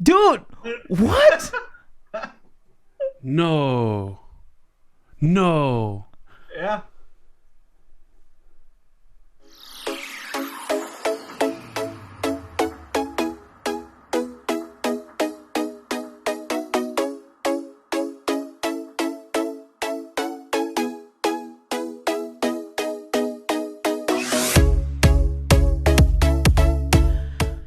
Dude, what? No. Yeah.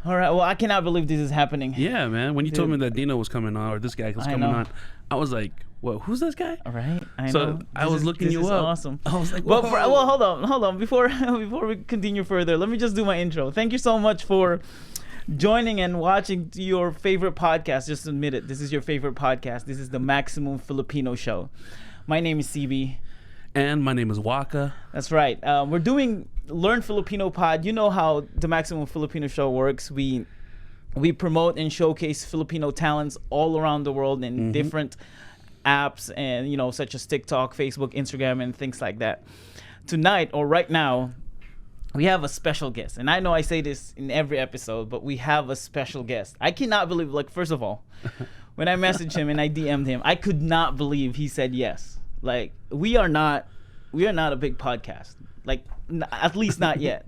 All right. Well, I cannot believe this is happening. Yeah, man. When you told me that Dino was coming on, or this guy was coming on, I was like, "What? Who's this guy?" All right. I So know. I was looking this you is up. Awesome. I was like, Well, "Whoa." hold on. Before we continue further, let me just do my intro. Thank you so much for joining and watching your favorite podcast. Just admit it. This is your favorite podcast. This is the Maximum Filipino Show. My name is CB. And my name is Waka. That's right. We're doing Learn Filipino Pod. You know how the Maximum Filipino Show works. We promote and showcase Filipino talents all around the world in different apps and, such as TikTok, Facebook, Instagram, and things like that. Tonight, or right now, we have a special guest. And I know I say this in every episode, but we have a special guest. I cannot believe, first of all, when I messaged him and I DM'd him, I could not believe he said yes. We are not a big podcast. At least not yet.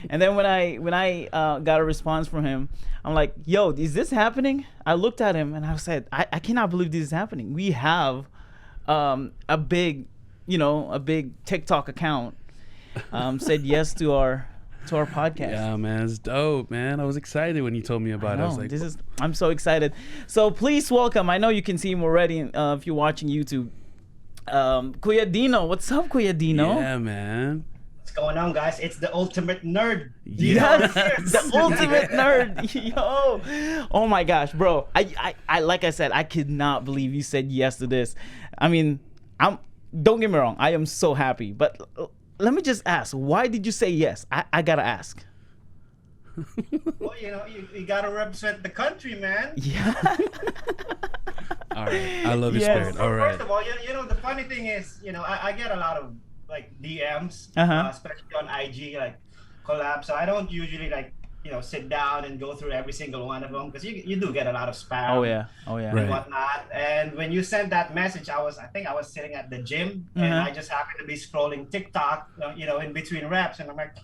And then when I got a response from him, I'm like, yo, is this happening? I looked at him and I said, I cannot believe this is happening. We have a big TikTok account said yes to our podcast. Yeah, man, it's dope, man. I was excited when you told me about it. I was like, I'm so excited. So please welcome. I know you can see him already if you're watching YouTube. Kuya Dino. What's up, Kuya Dino? Yeah, man. What's going on, guys? It's the ultimate nerd. Yes, the ultimate nerd. Yo, oh my gosh, bro. I like I said, I could not believe you said yes to this. I mean, don't get me wrong, I am so happy. But let me just ask, why did you say yes? I gotta ask. Well, you gotta represent the country, man. Yeah. All right, I love your spirit. All right. First of all, the funny thing is, I get a lot of DMs, especially on IG, collabs. So I don't usually sit down and go through every single one of them because you do get a lot of spam. Oh yeah. And Right. whatnot. And when you sent that message, I think I was sitting at the gym and I just happened to be scrolling TikTok, in between reps, and I'm like,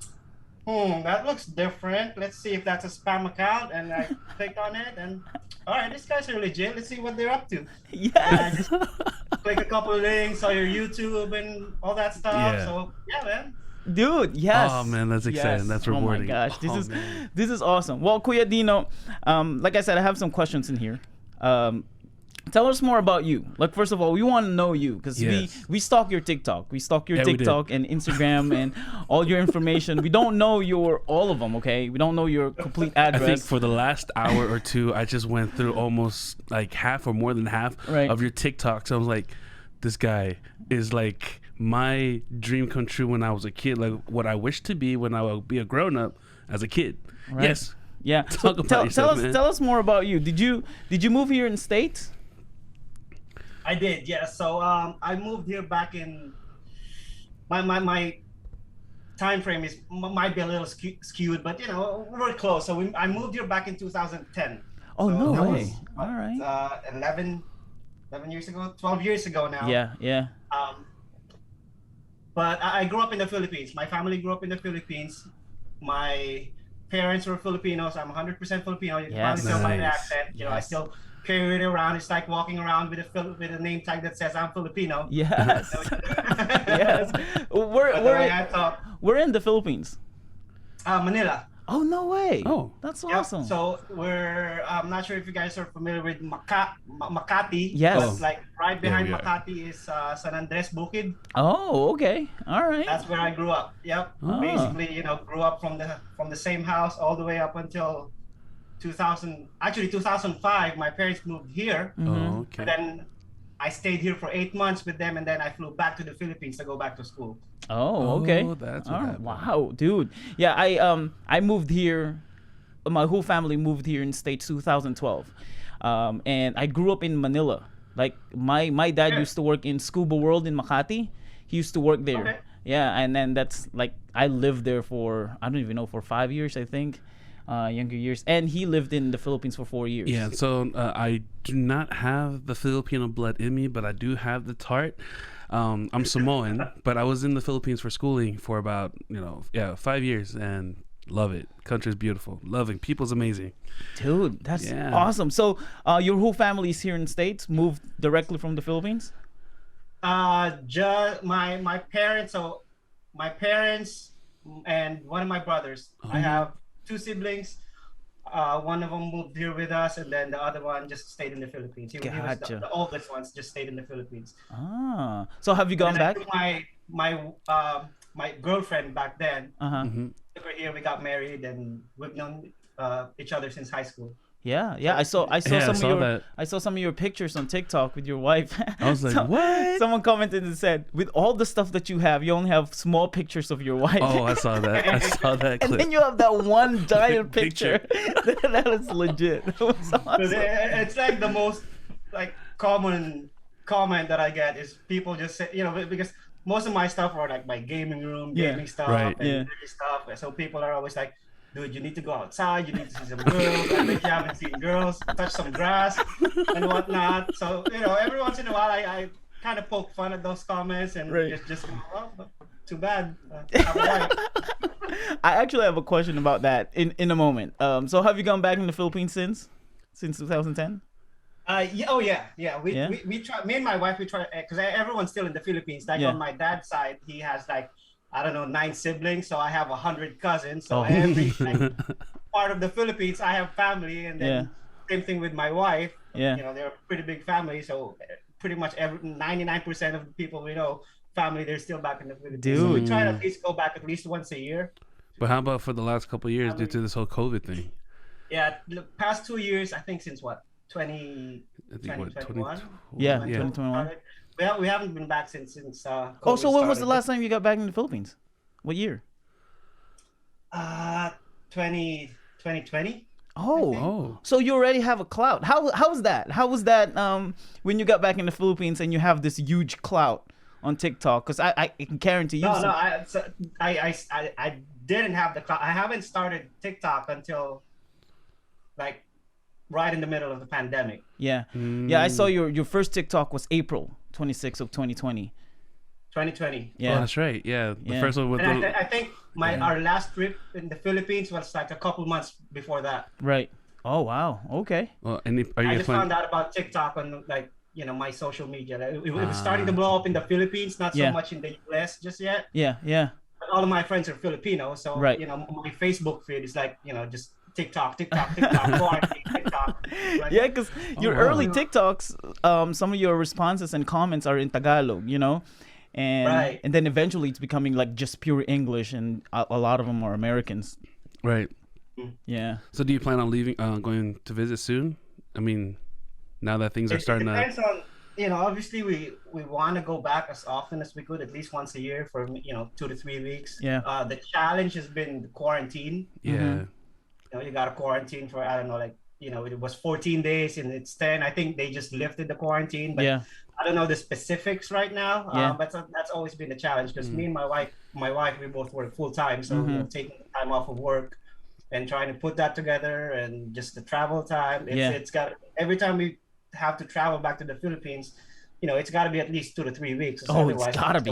that looks different. Let's see if that's a spam account. And I clicked on it, and all right, these guys are legit. Let's see what they're up to. Yes. And I just click a couple of links on your YouTube and all that stuff. Yeah. So yeah, man. Dude, yes. Oh man, that's exciting. Yes. That's rewarding. Oh my gosh, Man. this is awesome. Well, Kuya Dino, like I said, I have some questions in here. Tell us more about you. First of all, we want to know you because we stalk your TikTok. We stalk your TikTok and Instagram and all your information. We don't know all of them, okay? We don't know your complete address. I think for the last hour or two, I just went through almost half or more than half of your TikToks. I was like, this guy is my dream come true when I was a kid, what I wish to be when I would be a grown up as a kid. Right. Yes. Yeah. Tell us more about you. Did you move here in States? I did, yeah. So I moved here back in my time frame might be a little skewed, but we're close. So I moved here back in 2010. Oh, so no way! Was, all right. 11 years ago, 12 years ago now. Yeah. But I grew up in the Philippines. My family grew up in the Philippines. My parents were Filipinos. I'm 100% Filipino. You can probably tell by the accent. I still carry it around. It's like walking around with a name tag that says I'm Filipino. Yes. Yes. We're in the Philippines. Manila. Oh, no way. Oh, that's Yep. awesome. So I'm not sure if you guys are familiar with Makati. Yes. But right behind we are. Makati is San Andres Bukid. Oh, okay. All right. That's where I grew up. Yep. Ah. Basically, grew up from the same house all the way up until 2005. My parents moved here. Oh, okay. And then I stayed here for 8 months with them, and then I flew back to the Philippines to go back to school. Oh, okay. Oh, that's what All right. happened. Wow, dude. Yeah, I moved here. My whole family moved here in States 2012, and I grew up in Manila. My dad used to work in Scuba World in Makati. He used to work there. Okay. Yeah, and then that's I lived there for I don't even know for 5 years I think. younger years, and he lived in the Philippines for 4 years. Yeah, so I do not have the Filipino blood in me, but I do have the tart. I'm Samoan, but I was in the Philippines for schooling for about 5 years, and love it. Country's beautiful, loving, people's amazing. Dude, that's awesome. So your whole family is here in the States, moved directly from the Philippines? Just my parents. So my parents and one of my brothers. I have 2 siblings. One of them moved here with us, and then the other one just stayed in the Philippines. He was the oldest ones, just stayed in the Philippines. So have you gone back? My girlfriend back then. Took her here. We got married, and we've known each other since high school. Yeah. I saw some of your pictures on TikTok with your wife. I was like, what? Someone commented and said, with all the stuff that you have, you only have small pictures of your wife. Oh, I saw that. I saw that clip. And then you have that one giant picture. That is legit. That was awesome. It's like the most common comment that I get is people just say, because most of my stuff are like my gaming room, gaming stuff, and stuff. So people are always like, dude, you need to go outside. You need to see some girls. I bet you haven't seen girls. Touch some grass and whatnot. So every once in a while, I kind of poke fun at those comments and just too bad. I actually have a question about that in a moment. So have you gone back in the Philippines since 2010? Yeah. We try. Me and my wife, we try because everyone's still in the Philippines. On my dad's side, he has 9 siblings, so I have 100 cousins. So every part of the Philippines, I have family, and then same thing with my wife. They're a pretty big family, so pretty much 99% of the people we know, family, they're still back in the Philippines. Dude. So we try to at least go back at least once a year. But how about for the last couple of years due to this whole COVID thing? Yeah, the past 2 years, I think since 2021? Yeah, 2021. We haven't been back since COVID so when was the last time you got back in the Philippines? What year? 2020. Oh. So you already have a clout. How was that? How was that when you got back in the Philippines and you have this huge clout on TikTok? Because I can guarantee you. I didn't have the clout. I haven't started TikTok until right in the middle of the pandemic. Yeah. Yeah, I saw your first TikTok was April 26th of 2020. 2020. Yeah. Oh, that's right. Yeah. The first one with I think our last trip in the Philippines was a couple months before that. Right. Oh, wow. Okay. Well, I just found out about TikTok on my social media. It was starting to blow up in the Philippines, not so much in the US just yet. Yeah. But all of my friends are Filipino, so my Facebook feed is just TikTok, quarantine, TikTok. Yeah, because your early TikToks, some of your responses and comments are in Tagalog, and then eventually it's becoming just pure English, and a lot of them are Americans. Right. Yeah. So do you plan on going to visit soon? I mean, now that things are starting to... It depends on, obviously we want to go back as often as we could, at least once a year for, 2 to 3 weeks. Yeah. The challenge has been the quarantine. Yeah. You got to quarantine for, I don't know, it was 14 days and it's 10. I think they just lifted the quarantine, but I don't know the specifics right now. But that's always been the challenge because me and my wife, we both work full time. So taking time off of work and trying to put that together and just the travel time. It's got, every time we have to travel back to the Philippines, it's got to be at least 2 to 3 weeks. Oh, it's got to be.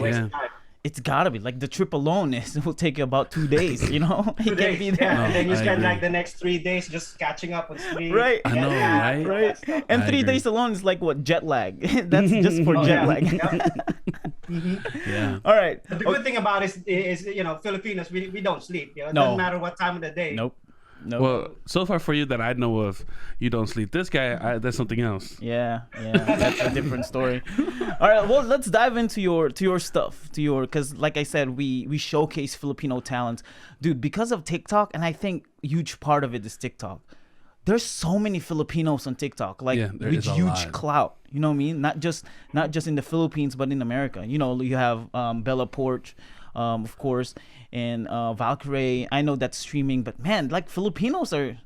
It's gotta be the trip alone will take you about 2 days. You can't be there. And then you spend the next 3 days just catching up with sleep. Right. I know, right? And 3 days alone is jet lag. That's just for jet lag. Yeah. All right. But the good thing about it is Filipinos, we don't sleep. It doesn't matter what time of the day. Nope. Well, so far for you that I know of, you don't sleep. This guy, that's something else. Yeah, that's a different story. All right, well, let's dive into your stuff, because like I said, we showcase Filipino talent, dude. Because of TikTok, and I think a huge part of it is TikTok. There's so many Filipinos on TikTok, with huge clout. You know what I mean? Not just in the Philippines, but in America. You have Bella Porch. Of course, and Valkyrie. I know that's streaming, but man, Filipinos are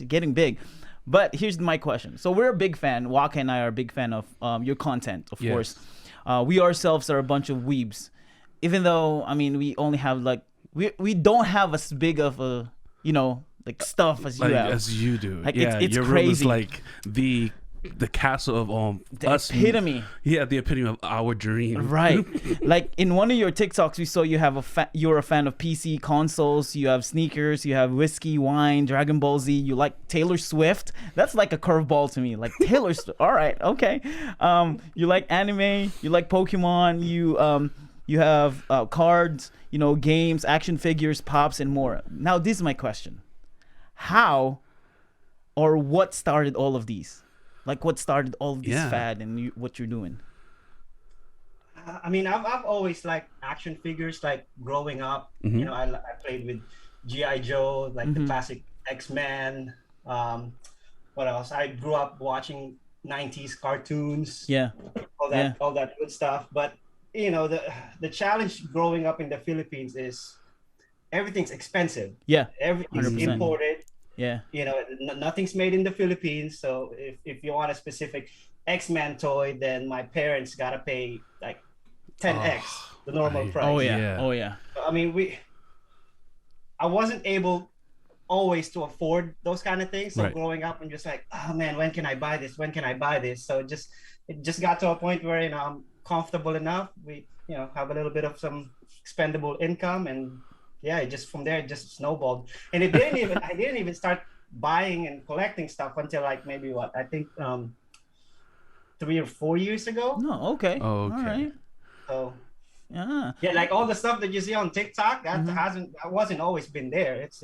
getting big. But here's my question. So we're a big fan. Waka and I are a big fan of your content, of course. We ourselves are a bunch of weebs. Even though, we only have we don't have as big of a, like stuff as you like have. as you do. Like, yeah, it's your crazy. room is like the castle of The us. epitome. Yeah, the epitome of our dream. Right. Like in one of your TikToks, we saw you have you're a fan of PC consoles. You have sneakers. You have whiskey, wine, Dragon Ball Z. You like Taylor Swift. That's like a curveball to me. Like Taylor Swift. All right. Okay. You like anime. You like Pokemon. You have cards. You know, games, action figures, pops, and more. Now, this is my question: how or what started all of these? Like, what started all of this fad and what you're doing? I mean, I've always liked action figures. Like growing up, you know, I played with GI Joe, like the classic X-Men. What else? I grew up watching '90s cartoons. Yeah, all that good stuff. But you know, the challenge growing up in the Philippines is everything's expensive. Yeah, everything's 100%. imported. Yeah. You know, nothing's made in the Philippines. So if you want a specific X-Men toy, then my parents gotta pay like 10x the normal price. Oh yeah. Oh yeah. I mean, I wasn't able always to afford those kind of things. So growing up, I'm just like, oh man, when can I buy this? When can I buy this? So it just got to a point where, you know, I'm comfortable enough. We, you know, have a little bit of some expendable income, and yeah, from there it just snowballed. And I didn't even start buying and collecting stuff until like maybe I think 3 or 4 years ago. No, okay. Oh, okay. All right. So yeah, like all the stuff that you see on TikTok, that wasn't always been there. It's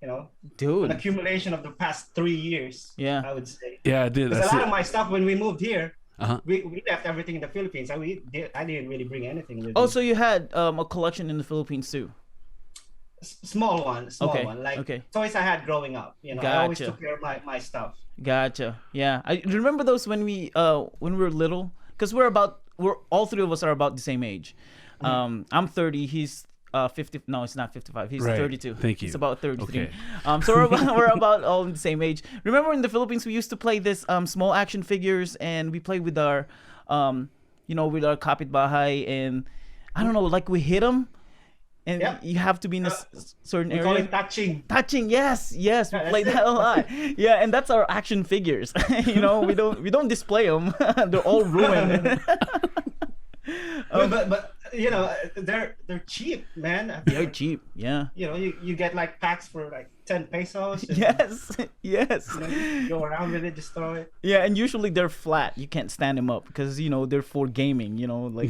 you know, dude, an accumulation of the past 3 years. Yeah, I would say. Yeah, I did. Because a lot of my stuff when we moved here, Uh-huh. we left everything in the Philippines. I didn't really bring anything with me. Oh, so you had a collection in the Philippines too? Small one, like toys I had growing up. You know, I always took care of my stuff. Gotcha. Yeah, I remember those when we were little, because we're all three of us are about the same age. I'm 30. He's 50. No, it's not 55. He's 32. Thank you. It's about 33. Okay. So we're about all the same age. Remember in the Philippines we used to play this small action figures, and we played with our with our kapitbahay, and I don't know, like we hit them. And you have to be in a certain area. We call it touching. Touching, yes. We played that a lot. Yeah, and that's our action figures. You know, we don't display them. They're all ruined. But you know, they're cheap, man. They're cheap. Yeah. You know, you get like packs for like 10 pesos. Yes. You know, you go around with it, just throw it. Yeah, and usually they're flat. You can't stand them up because, you know, they're for gaming. You know, like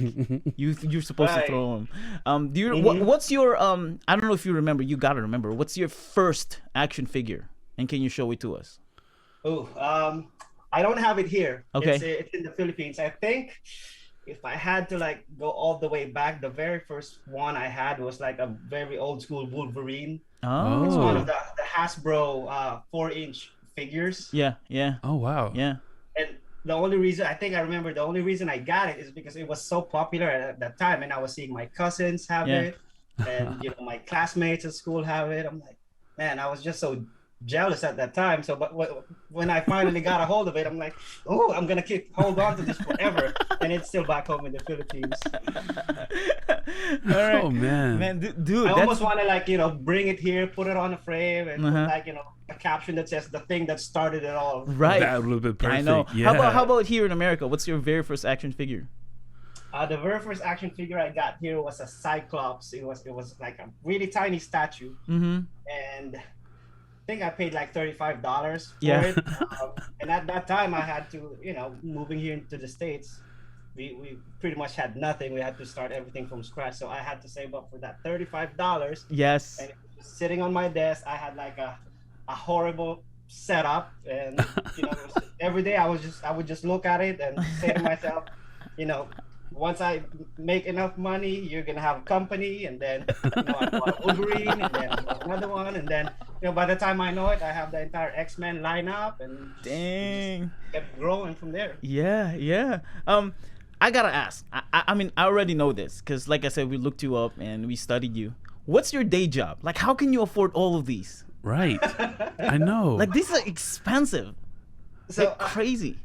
you're supposed to throw them. What's your I don't know if you remember. You gotta remember. What's your first action figure, and can you show it to us? Oh, I don't have it here. Okay. It's in the Philippines. I think if I had to like go all the way back, the very first one I had was like a very old school Wolverine. Oh. It's one of the Hasbro 4-inch figures. Yeah. Oh wow. Yeah. And the only reason I got it is because it was so popular at that time, and I was seeing my cousins have it, and you know, my classmates at school have it. I'm like, man, I was just so jealous at that time. So, but when I finally got a hold of it, I'm like, oh, I'm gonna hold on to this forever, and it's still back home in the Philippines. All right. Oh man, dude, I almost want to, like, you know, bring it here, put it on a frame, and put, like, you know, a caption that says the thing that started it all. Right. That would have been perfect. I know. Yeah. How about here in America? What's your very first action figure? The very first action figure I got here was a Cyclops. It was like a really tiny statue, and I think I paid like $35 for it. And at that time, I had to, you know, moving here into the States, we pretty much had nothing. We had to start everything from scratch. So I had to save up for that $35. Yes. And it was sitting on my desk, I had like a horrible setup, and you know, every day I would just look at it and say to myself, you know, once I make enough money, you're gonna have a company, and then, you know, I bought a Wolverine, and then another one, and then, you know, by the time I know it, I have the entire X-Men lineup, and just kept growing from there. Yeah. I gotta ask. I mean, I already know this because, like I said, we looked you up and we studied you. What's your day job? Like, how can you afford all of these? Right. I know. Like, these are expensive. So like, crazy.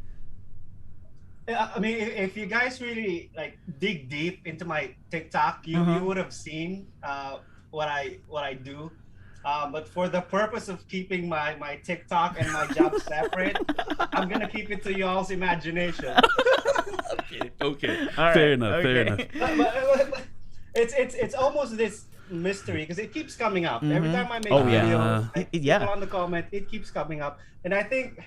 I mean, if you guys really like dig deep into my TikTok, you would have seen what I do. But for the purpose of keeping my TikTok and my job separate, I'm gonna keep it to y'all's imagination. Okay. All Fair right, enough. okay. Fair enough. But it's almost this mystery because it keeps coming up every time I make Oh, yeah. videos. Yeah. People on the comment, it keeps coming up, and I think.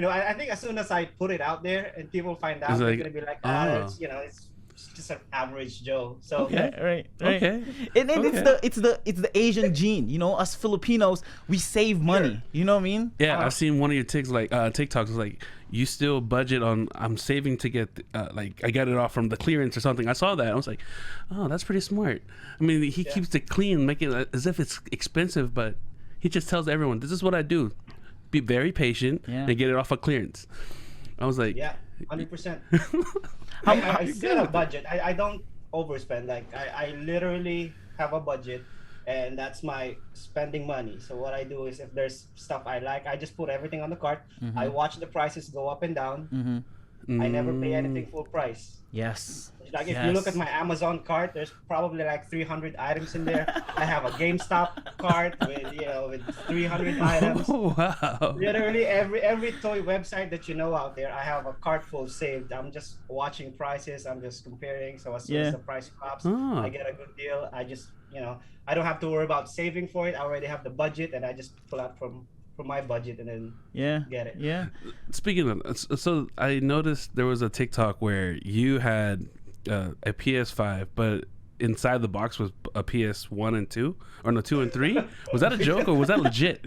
I think as soon as I put it out there and people find out, It's they're like, gonna be like, oh. it's just an average Joe. So Yeah, right. Okay. And Okay. it's the Asian gene. Us Filipinos, we save money. You know what I mean? Yeah, I've seen one of your TikToks is like, you still budget on, I'm saving to get, I got it off from the clearance or something. I saw that. I was like, oh, that's pretty smart. I mean, he keeps it clean, make it as if it's expensive, but he just tells everyone, this is what I do. Be very patient and get it off of clearance. I was like, yeah, 100%. I set a budget. I don't overspend. Like I literally have a budget, and that's my spending money. So what I do is if there's stuff I like, I just put everything on the cart. I watch the prices go up and down. I never pay anything full price. Yes. Like if you look at my Amazon cart, there's probably like 300 items in there. I have a GameStop cart with 300 items. oh, wow. Literally every toy website that you know out there, I have a cart full saved. I'm just watching prices. I'm just comparing. So as soon as the price drops, I get a good deal. I just I don't have to worry about saving for it. I already have the budget, and I just pull out from my budget and then get it. Yeah. Speaking of, so I noticed there was a TikTok where you had a PS5, but inside the box was a PS1 and 2, or no, 2 and 3. Was that a joke or was that legit?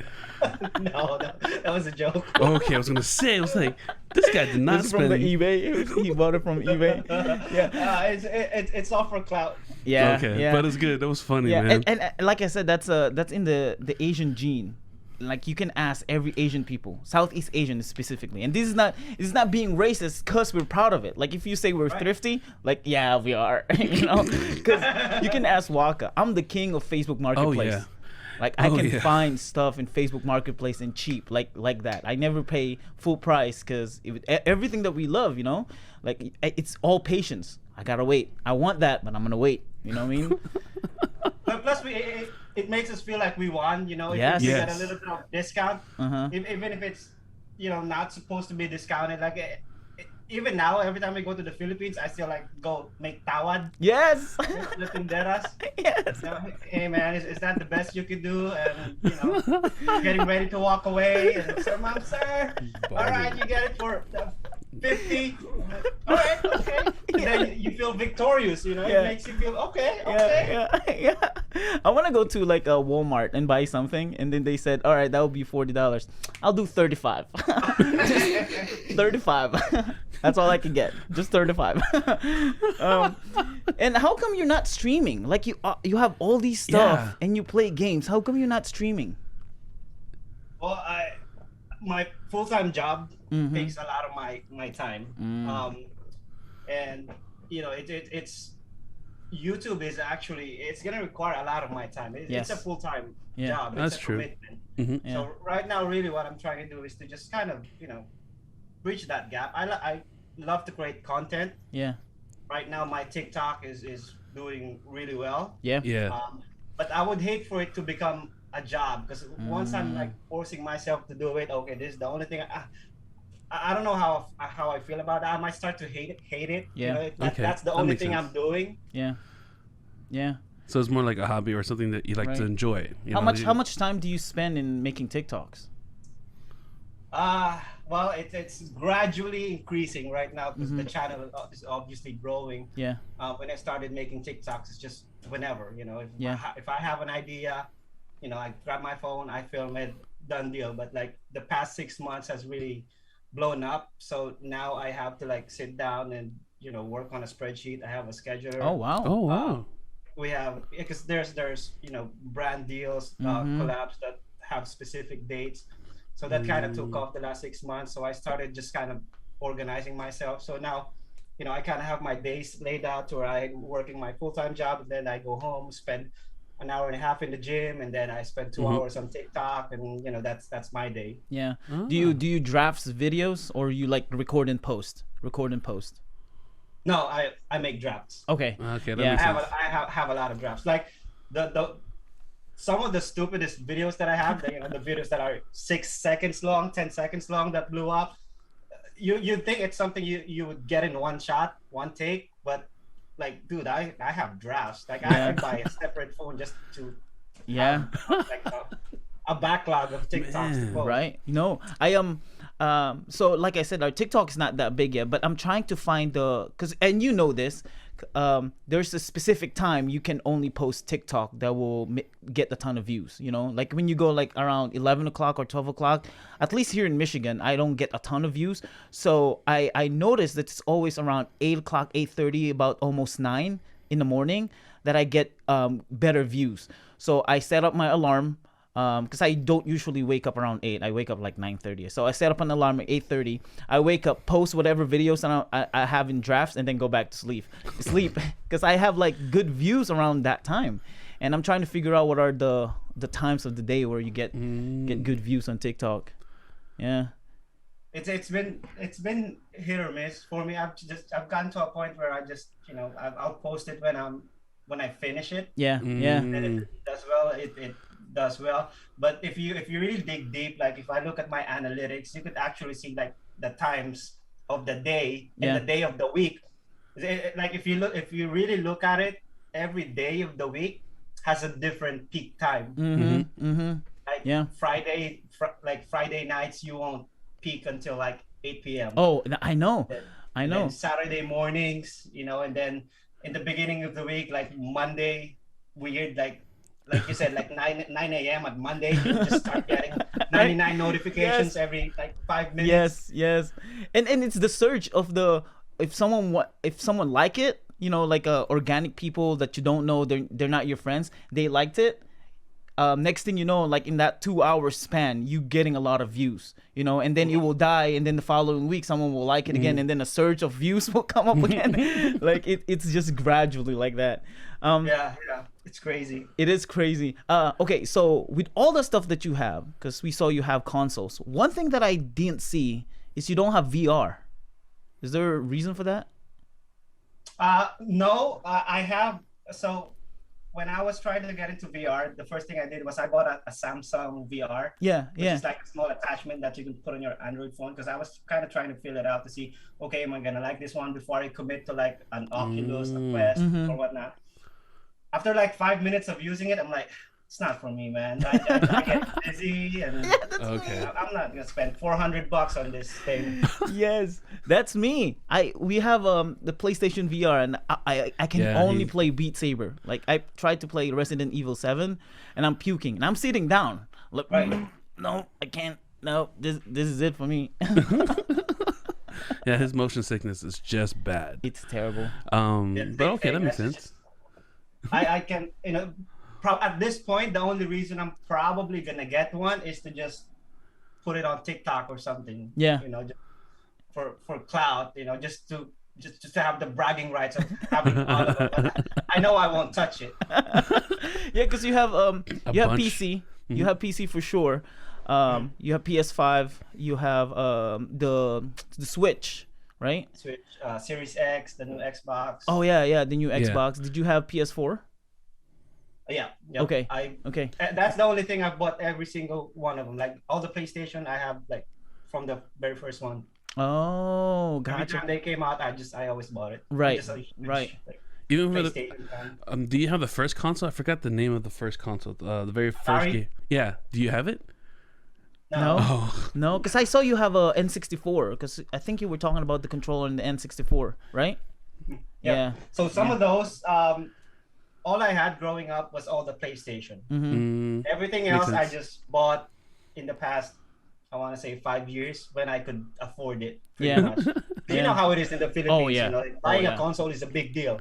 No, that was a joke. Okay, I was gonna say, I was like, this guy did not This is spend. from the eBay. He bought it from eBay. Yeah. It's all for clout. Yeah. Okay, yeah. but it's good. That was funny, Yeah, man. and like I said, that's in the Asian gene. Like you can ask every Asian people, Southeast Asian specifically, and this is not being racist because we're proud of it. Like if you say we're thrifty, like yeah we are, because you can ask Waka. I'm the king of Facebook Marketplace. yeah. Like I can find stuff in Facebook Marketplace and cheap, like that. I never pay full price because everything that we love, like it's all patience. I gotta wait. I want that, but I'm gonna wait. You know what I mean? But plus, it makes us feel like we won. If we get a little bit of discount, even if it's not supposed to be discounted. Like even now, every time we go to the Philippines, I still like go make tawad. Yes. The tinderas. Yes. Hey man, is that the best you could do? And getting ready to walk away. And sir, ma'am, sir. All right, you get it for 50. All right, okay. And then you feel victorious. It makes you feel okay. Yeah. I want to go to like a Walmart and buy something, and then they said, "All right, that would be $40. I'll do 35." 35. That's all I can get. Just 35. And how come you're not streaming? Like you have all these stuff and you play games. How come you're not streaming? Well, my full-time job takes a lot of my time. And it's YouTube is actually it's gonna require a lot of my time. It's a full-time job. That's it's a true. Commitment. So right now, really, what I'm trying to do is to just kind of bridge that gap. I love to create content. Yeah. Right now, my TikTok is doing really well. Yeah. But I would hate for it to become a job because once I'm like forcing myself to do it, okay, this is the only thing. I don't know how I feel about that. I might start to hate it. Yeah. That's the only thing I'm doing. Yeah. Yeah. So it's more like a hobby or something that you like to enjoy. How much time do you spend in making TikToks? Well, it's gradually increasing right now because the channel is obviously growing. Yeah. When I started making TikToks, it's just whenever, if I have an idea, I grab my phone, I film it, done deal. But like the past 6 months has really blown up. So now I have to like sit down and, work on a spreadsheet. I have a scheduler. Oh, wow. Oh, wow. We have, because there's brand deals, collabs that have specific dates. So that kind of took off the last 6 months. So I started just kind of organizing myself. So now, I kind of have my days laid out where I'm working my full-time job, and then I go home, spend an hour and a half in the gym, and then I spend 2 hours on TikTok, and that's my day. Yeah. Do you draft videos or you like record and post? No, I make drafts. Okay. Okay. That Yeah. makes sense. I have a lot of drafts. Like the some of the stupidest videos that I have, the videos that are 6 seconds long, 10 seconds long that blew up. You'd think it's something you would get in one shot, one take, but like, dude, I have drafts. Like, I buy a separate phone just to have, like a backlog of TikToks to post. Right? I am. So like I said, our TikTok is not that big yet, but I'm trying to find and you know this. There's a specific time you can only post TikTok that will get a ton of views. Like when you go like around 11 o'clock or 12 o'clock, at least here in Michigan, I don't get a ton of views. So I noticed that it's always around 8 o'clock, 8:30, about almost 9 in the morning that I get better views. So I set up my alarm. Because I don't usually wake up around 8. I wake up like 9:30. So I set up an alarm at 8:30. I wake up, post whatever videos I have in drafts, and then go back to sleep. Because I have like good views around that time. And I'm trying to figure out what are the times of the day where you get good views on TikTok. Yeah. It's been hit or miss for me. I've gotten to a point where I just I'll post it when I finish it. Yeah. And it does well. It does well. But if you really dig deep, like if I look at my analytics, you could actually see like the times of the day and the day of the week. Like if you really look at it, every day of the week has a different peak time. Like Friday nights you won't peak until like 8 p.m. Oh, I know. Then Saturday mornings, and then in the beginning of the week, like Monday, weird, like you said, like 9 a.m. on Monday, you just start getting 99 notifications every like 5 minutes. Yes. And it's the surge of if someone like it, like organic people that you don't know, they're not your friends, they liked it. Next thing you know, like in that 2-hour span, you getting a lot of views, and then it will die, and then the following week someone will like it again, and then a surge of views will come up again. Like it's just gradually like that. Yeah, it's crazy. It is crazy. Okay, so with all the stuff that you have, because we saw you have consoles, one thing that I didn't see is you don't have VR. Is there a reason for that? No, I have. So when I was trying to get into VR, the first thing I did was I bought a Samsung VR. Which is like a small attachment that you can put on your Android phone, because I was kind of trying to feel it out to see, okay, am I gonna like this one before I commit to like an Oculus, a Quest, or whatnot. After like 5 minutes of using it, I'm like, it's not for me, man. I get busy, and I'm not gonna spend $400 on this thing. Yes, that's me. We have the PlayStation VR, and I can only play Beat Saber. Like I tried to play Resident Evil 7, and I'm puking, and I'm sitting down. Look, no, I can't. No, this is it for me. Yeah, his motion sickness is just bad. It's terrible. But okay, that makes sense. I can, at this point, the only reason I'm probably gonna get one is to just put it on TikTok or something. Yeah. Just for clout. Just to have the bragging rights of having all of them. I know I won't touch it. Yeah, because you have PC. You have PC for sure. You have PS5. You have the Switch. Right? Switch, Series X, the new Xbox. Oh yeah, the new Xbox. Did you have PS4? Yeah. Okay. Okay. That's the only thing I've bought. Every single one of them, like all the PlayStation, I have like from the very first one. Oh, gotcha. Every time they came out, I always bought it. Right. Like, even for do you have the first console? I forgot the name of the first console. The very first game. Yeah. Do you have it? No, because I saw you have a N64. Because I think you were talking about the controller in the N64, right? Yeah. So some of those, all I had growing up was all the PlayStation. Everything else I just bought in the past, I want to say 5 years, when I could afford it. Much. You know how it is in the Philippines. Oh yeah. Buying a console is a big deal.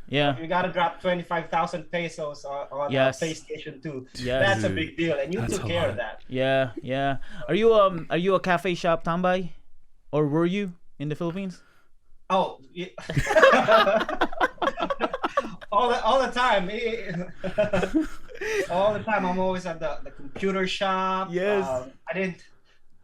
Yeah. You gotta drop 25,000 pesos on a PlayStation 2. That's a big deal, and you took care of that. Yeah. Are you a cafe shop tambay, or were you in the Philippines? Oh, yeah. all the time. All the time. I'm always at the computer shop. Yes.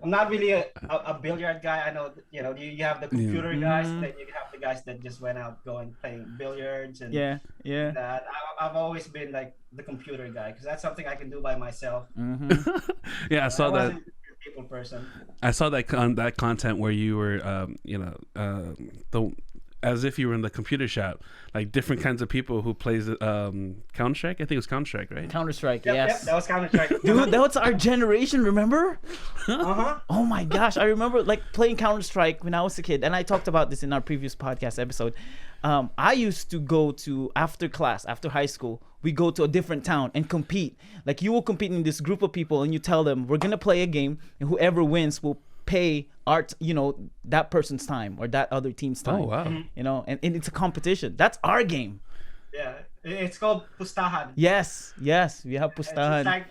I'm not really a billiard guy. I know, you have the computer guys, then you have the guys that just went out going playing billiards and yeah. that. I've always been like the computer guy because that's something I can do by myself. Yeah, I saw I that. wasn't a people person. I saw that that content where you were, as if you were in the computer shop, like different kinds of people who plays Counter Strike. I think it was Counter Strike, right? Counter Strike, Yep, yes. that was Counter Strike. Dude, that was our generation, remember? Uh-huh. Oh my gosh, I remember like playing Counter Strike when I was a kid, and I talked about this in our previous podcast episode. I used to go to after class, after high school, we go to a different town and compete. Like you will compete in this group of people, and you tell them we're gonna play a game, and whoever wins will pay that person's time or that other team's time. Oh wow! And it's a competition. That's our game. Yeah, it's called pustahan. Yes, we have It's pustahan.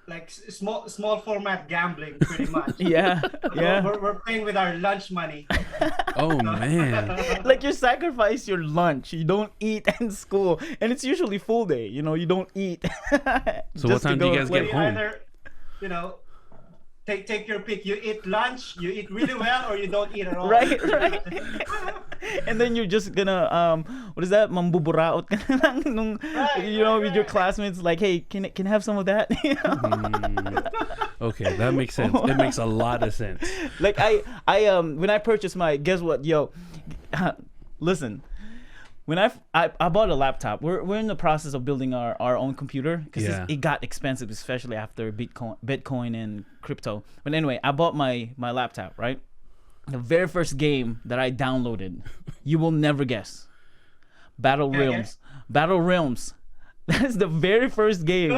like small format gambling, pretty much. Yeah. We're playing with our lunch money. Oh man! Like you sacrifice your lunch. You don't eat in school, and it's usually full day. You don't eat. So what time do you guys get home? Either, take your pick. You eat lunch, you eat really well, or you don't eat at all. Right. And then you're just gonna what is that? Mambuburaot ka na lang nung, with your classmates. Like, hey, can I have some of that? Okay, that makes sense. It makes a lot of sense. Like I when I purchased guess what, listen. When I bought a laptop, we're in the process of building our own computer because it got expensive, especially after Bitcoin and crypto. But anyway, I bought my laptop, right? The very first game that I downloaded, you will never guess. Battle Realms. Battle Realms. That is the very first game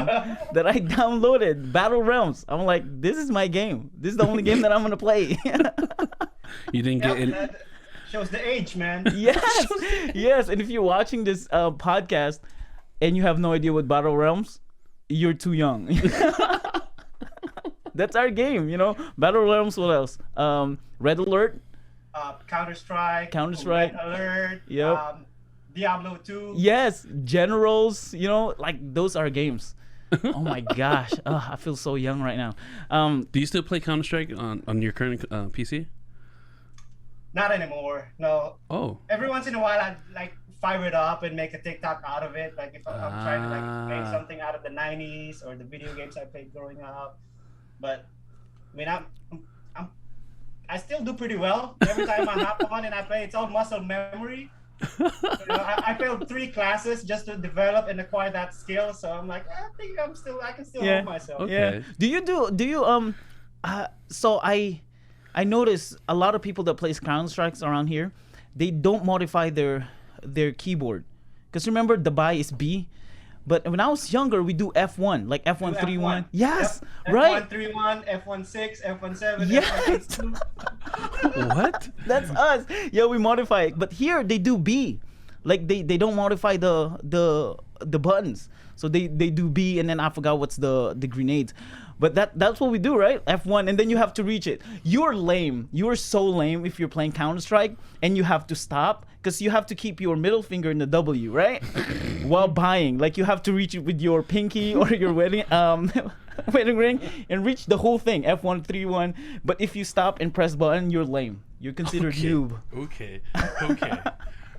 that I downloaded. Battle Realms. I'm like, this is my game. This is the only game that I'm gonna play. You didn't get in. Shows the age, man. Yes. And if you're watching this podcast and you have no idea what Battle Realms, you're too young. That's our game, Battle Realms. What else? Red Alert. Counter Strike. Red Alert. Yep. Diablo 2. Yes. Generals. Like those are games. Oh my gosh. I feel so young right now. Do you still play Counter Strike on your current PC? Not anymore. No. Oh. Every once in a while, I like fire it up and make a TikTok out of it. Like if I'm trying to like make something out of the '90s or the video games I played growing up. But I mean, I still do pretty well. Every time I hop on and I play, it's all muscle memory. I failed 3 classes just to develop and acquire that skill. So I'm like, I think I can still hold myself. Okay. Yeah. Do you so I notice a lot of people that plays Counter Strikes around here, they don't modify their keyboard. Because remember, the buy is B. But when I was younger, we do F1, like F1 3-1. Yes, yep. right. F1 3-1, F1 6, F1 7, yes. F1 8-2. What? That's us. Yeah, we modify it. But here they do B. Like they don't modify the buttons. So they do B, and then I forgot what's the grenades. But that's what we do, right? F1, and then you have to reach it. You're lame. You're so lame if you're playing Counter-Strike and you have to stop because you have to keep your middle finger in the W, right? While buying. Like you have to reach it with your pinky or your wedding ring and reach the whole thing, F1 3-1. But if you stop and press button, you're lame. You're considered noob. Okay.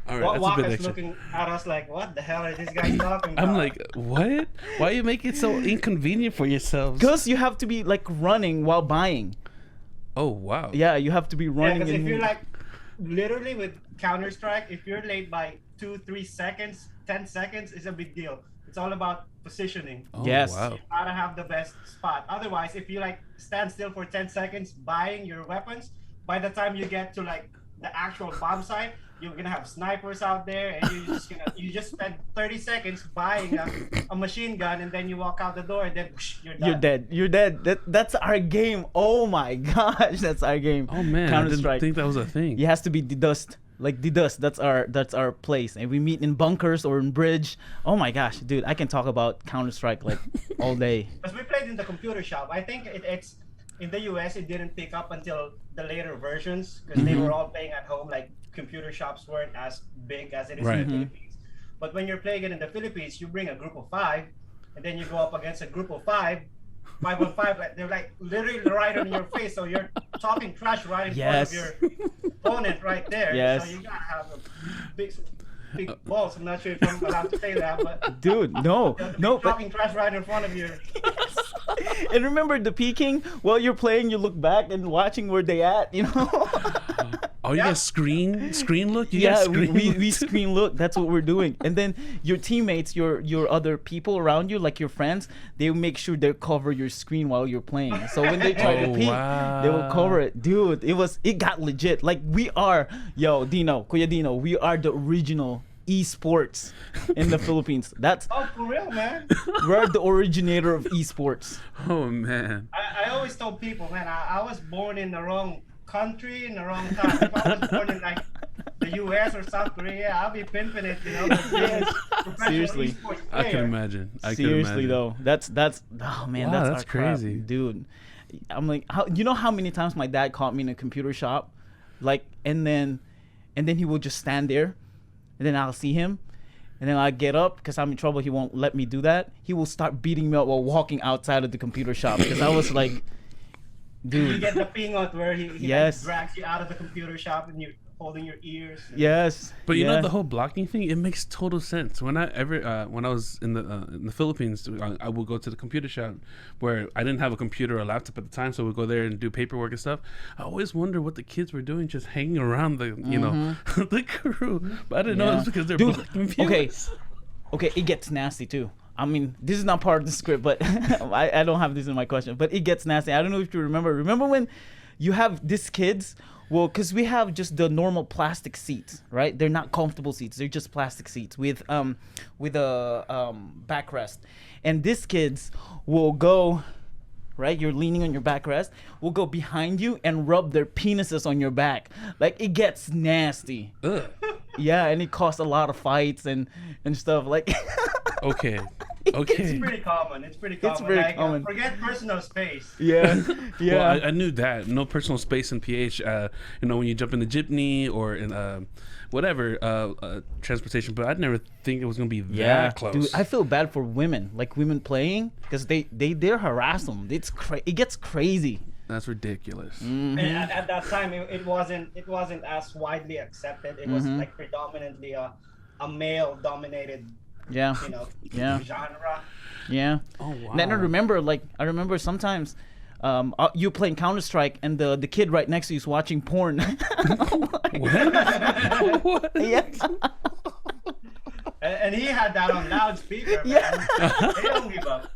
All right, that's a bit Walker's extra. looking at us like, what the hell are these guys talking about? I'm like, what? Why you make it so inconvenient for yourselves? Because you have to be like running while buying. Oh wow. Yeah, you have to be running. Because if you're like, literally with Counter-Strike, if you're late by 2-3 seconds, 10 seconds is a big deal. It's all about positioning. Oh, yes. Wow. You gotta have the best spot. Otherwise, if you like stand still for 10 seconds buying your weapons, by the time you get to like the actual bomb site, you're gonna have snipers out there, and you just spend 30 seconds buying a machine gun, and then you walk out the door, and then whoosh, you're done. You're dead. That's our game. Oh my gosh, that's our game. Oh man, Counter I Strike. didn't think that was a thing. It has to be the dust. Like the dust. That's our place, and we meet in bunkers or in bridge. Oh my gosh, dude, I can talk about Counter Strike like all day. Because we played in the computer shop. I think it's in the US. It didn't pick up until the later versions because they were all playing at home. Like computer shops weren't as big as it is in the Philippines. But when you're playing it in the Philippines, you bring a group of 5, and then you go up against a group of 5, 5-on-5, like they're like literally right on your face, so you're talking trash right in front of your opponent right there. Yes. So you gotta have a big balls. I'm not sure if I'm allowed to say that, but dude, no, talking trash right in front of your. And remember the peeking while you're playing, you look back and watching where they at, you know. Oh, you got screen look? We screen look. That's what we're doing. And then your teammates, your other people around you, like your friends, they make sure they cover your screen while you're playing. So when they try to peek, they will cover it. Dude, it got legit. Like we are, Kuya Dino, we are the original esports in the Philippines. That's for real, man. We're the originator of esports. Oh man. I always tell people, man, I was born in the wrong country in the wrong time. If I was born in like the US or South Korea, I'll be pimping it, you know. Seriously, I can imagine. Seriously though, that's oh man, wow, that's crazy, dude. I'm like, how many times my dad caught me in a computer shop, like, and then he will just stand there, and then I'll see him, and then I get up because I'm in trouble. He won't let me do that. He will start beating me up while walking outside of the computer shop because I was like. Dude. You get the pingot where he like drags you out of the computer shop and you're holding your ears. Yes. But you know the whole blocking thing, it makes total sense. When I was in the Philippines, I would go to the computer shop where I didn't have a computer or a laptop at the time, so we'd go there and do paperwork and stuff. I always wonder what the kids were doing, just hanging around the the crew. But I didn't know it was because they're blocking viewers. Okay, it gets nasty too. I mean, this is not part of the script, but I don't have this in my question. But it gets nasty. I don't know if you remember. Remember when you have these kids? Well, because we have just the normal plastic seats, right? They're not comfortable seats. They're just plastic seats with a backrest. And these kids will go, right? You're leaning on your backrest. Will go behind you and rub their penises on your back. Like, it gets nasty. Ugh. Yeah, and it caused a lot of fights and stuff. Like. Okay. It's pretty common. It's pretty common. Forget personal space. Yeah. Well, I knew that. No personal space in PH. When you jump in the jeepney or in transportation, but I'd never think it was gonna be that close. Dude, I feel bad for women, like women playing, because they harass them. It gets crazy. That's ridiculous. Mm-hmm. And at that time, it wasn't as widely accepted. It was like predominantly a male dominated. Genre. Yeah. Oh wow. And then I remember sometimes you playing Counter-Strike and the kid right next to you is watching porn. What? Yeah. And he had that on loudspeaker, man. Yeah. They don't give up.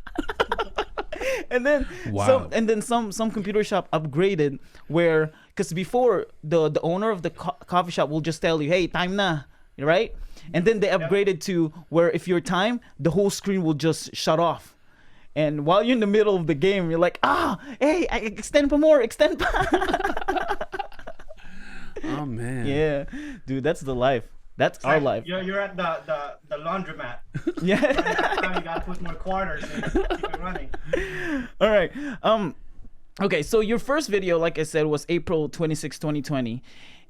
And then some computer shop upgraded where, because before the owner of the coffee shop will just tell you, hey, time na, right? And then they upgraded to where if your time, the whole screen will just shut off. And while you're in the middle of the game, you're like, hey, extend for more, extend. Oh man. Yeah, dude, that's the life. That's our life. You're at the laundromat. Yeah. You gotta put more quarters in to keep it running. All right. Okay, so your first video, like I said, was April 26, 2020.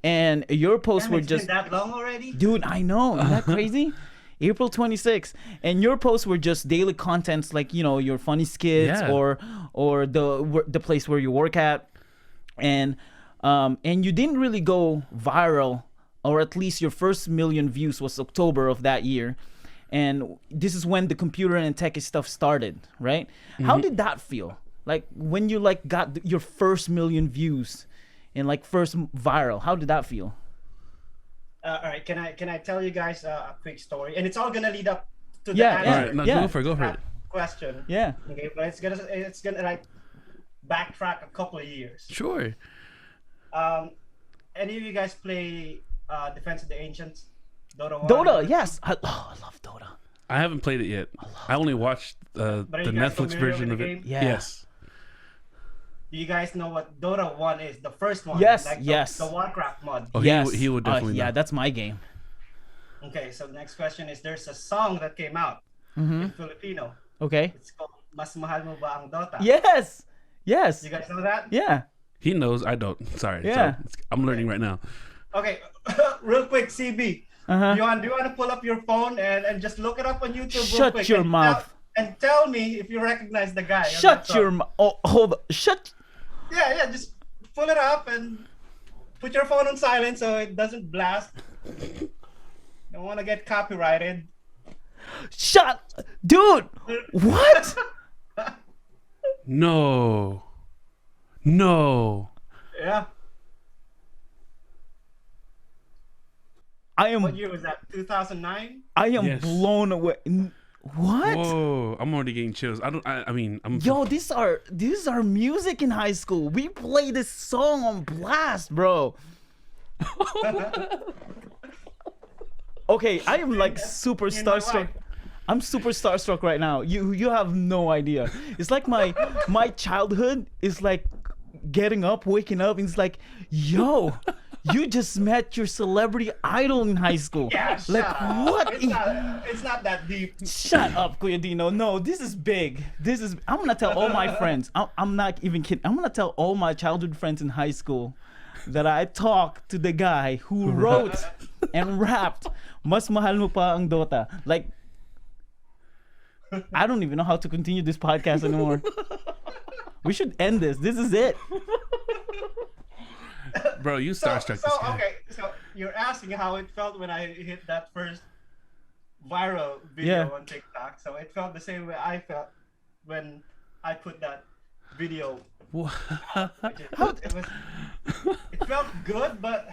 And your posts were just that long already? Dude, I know. Isn't that crazy? April 26th. And your posts were just daily contents, like, your funny skits or the place where you work at. And you didn't really go viral, or at least your first million views was October of that year. And this is when the computer and tech stuff started, right? Mm-hmm. How did that feel? Like when you got your first million views and first viral, how did that feel? All right, can I tell you guys a quick story? And it's all gonna lead up to the answer. All right, go for it. Question. Yeah. Okay, but it's gonna backtrack a couple of years. Sure. Any of you guys play Defense of the Ancients? DOTA, yes. I love DOTA. I haven't played it yet. I only watched the Netflix version of it. Yeah. Yes. Do you guys know what Dota 1 is? The first one. Yes, The Warcraft mod. Oh, yes. He would definitely know. Yeah, that's my game. Okay, so the next question is, there's a song that came out in Filipino. Okay. It's called Mas Mahal Mo Ba Ang Dota? Yes. Yes. You guys know that? Yeah. He knows. I don't. Sorry. Yeah. I'm learning right now. Okay, real quick, CB. Do you want to pull up your phone and just look it up on YouTube? Shut real quick your mouth. and tell me if you recognize the guy. Shut your mouth. Oh, hold on. Shut. Yeah. Just pull it up and put your phone on silent so it doesn't blast. Don't want to get copyrighted. Shut, dude. What? No. Yeah. I am. What year was that? 2009. I am Yes. blown away. What? Whoa! I'm already getting chills. I mean, I'm. Yo, these are music in high school. We play this song on blast, bro. Okay, I am like super starstruck. I'm super starstruck right now. You have no idea. It's like my childhood is like getting up, waking up, and it's like, yo, you just met your celebrity idol in high school. Yeah, like what? It's not that deep. Shut up, Kuya Dino. No, this is big. I'm gonna tell all my friends. I'm not even kidding. I'm gonna tell all my childhood friends in high school that I talked to the guy who wrote and rapped Mas Mahal Mo Pa Ang Dota. Like, I don't even know how to continue this podcast anymore. We should end this. This is it. Bro, you starstruck this guy. Okay, so you're asking how it felt when I hit that first viral video on TikTok. So it felt the same way I felt when I put that video. What? It felt good, but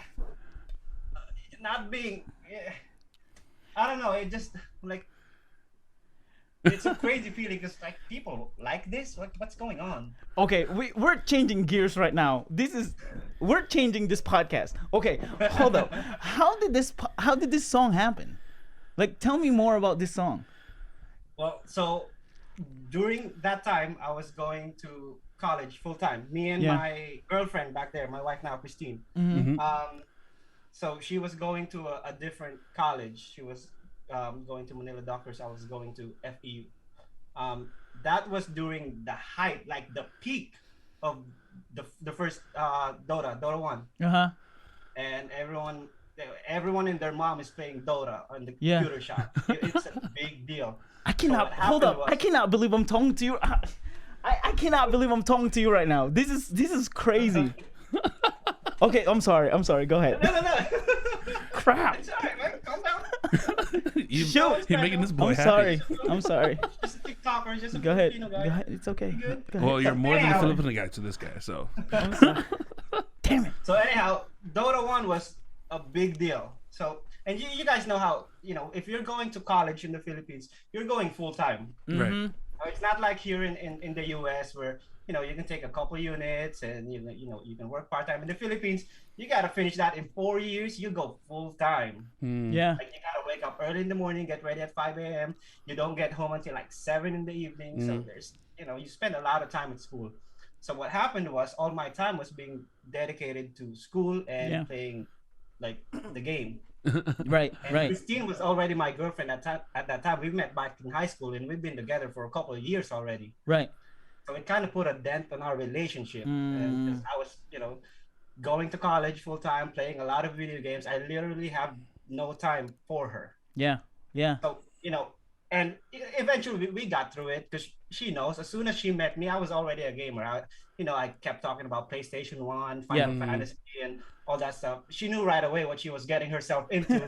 not being. I don't know. It just like it's a crazy feeling because like people like this. What's going on? Okay, we're changing gears right now. We're changing this podcast. Okay, hold up. How did this song happen? Like, tell me more about this song. Well, so during that time, I was going to college full time. Me and my girlfriend back there, my wife now, Christine. Mm-hmm. So she was going to a different college. She was going to Manila Doctors. I was going to FEU. That was during the height, like the peak of the first Dota 1. Uh-huh. And everyone and their mom is playing Dota on the computer shop. It's a big deal. I cannot believe I'm talking to you. I cannot believe I'm talking to you right now. This is crazy. Okay, I'm sorry. Go ahead. No. Crap. It's all right, man. Calm down. You're making this boy happy. I'm sorry. Just a TikToker, just a Go ahead. Filipino guy. Go ahead. It's okay. You good? Go ahead. Well, you're more than a Anyhow. Filipino guy to this guy, so. I'm sorry. Damn it. So anyhow, Dota 1 was a big deal. So, and you guys know how, if you're going to college in the Philippines, you're going full time. Right. It's not like here in the US where, you can take a couple units and, you can work part time. In the Philippines, you got to finish that in 4 years. You go full time. Yeah. Like you got to wake up early in the morning, get ready at 5 a.m. You don't get home until like 7 in the evening. So there's, you spend a lot of time at school. So what happened was all my time was being dedicated to school and playing like the game. Right. And Right. Christine was already my girlfriend at that time. We met back in high school and we've been together for a couple of years already. Right. So it kind of put a dent on our relationship. And 'cause I was, going to college full time, playing a lot of video games. I literally have no time for her. Yeah. Yeah. So, and eventually we got through it because she knows as soon as she met me, I was already a gamer. I kept talking about PlayStation 1, Final Fantasy, and all that stuff. She knew right away what she was getting herself into,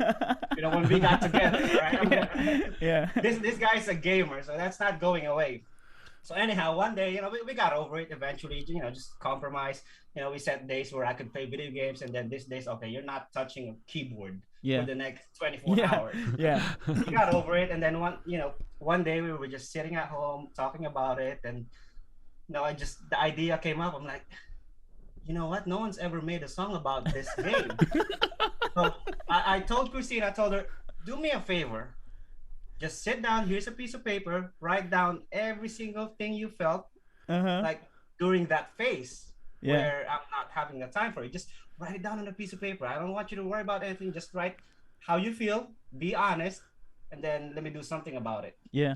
when we got together, right? Yeah. This guy's a gamer, so that's not going away. So anyhow, one day, we got over it eventually, just compromise. We set days where I could play video games, and then this days, okay, you're not touching a keyboard for the next 24 hours. Yeah. We got over it, and then one day we were just sitting at home talking about it, and the idea came up. I'm like, you know what? No one's ever made a song about this game. So I told Christine, I told her, do me a favor. Just sit down. Here's a piece of paper. Write down every single thing you felt like during that phase where I'm not having the time for it. Just write it down on a piece of paper. I don't want you to worry about anything. Just write how you feel. Be honest, and then let me do something about it. Yeah.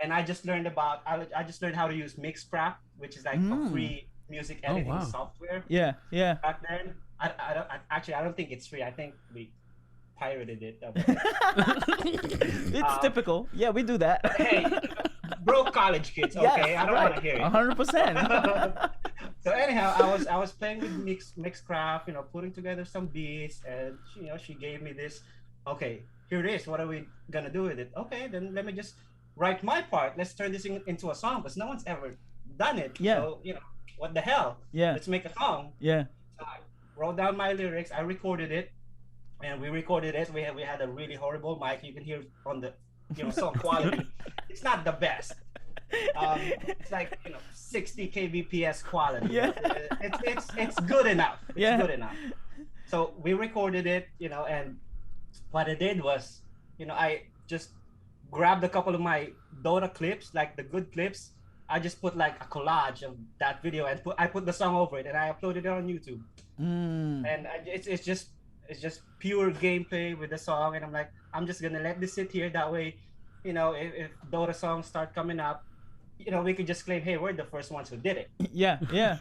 And I just learned how to use Mixcraft, which is like a free music editing software. Yeah. Yeah. Back then, I don't think it's free. I think we pirated it. It's typical. Yeah, we do that. Hey, broke college kids. Okay, I don't want to hear it. 100%. So anyhow, I was playing with Mixcraft, you know, putting together some beats, and she gave me this. Okay, here it is. What are we gonna do with it? Okay, then let me just write my part. Let's turn this into a song because no one's ever done it. Yeah. So what the hell? Yeah. Let's make a song. Yeah. So I wrote down my lyrics. I recorded it, and we recorded it. We had a really horrible mic. You can hear on the song quality. It's not the best. It's like 60 kbps quality. Yeah. It's good enough. It's good enough. So we recorded it, and what I did was, I just grabbed a couple of my DOTA clips, like the good clips. I just put like a collage of that video and I put the song over it, and I uploaded it on YouTube. And it's just pure gameplay with the song, and I'm like, I'm just gonna let this sit here. That way, if DOTA songs start coming up, we could just claim, hey, we're the first ones who did it. Yeah.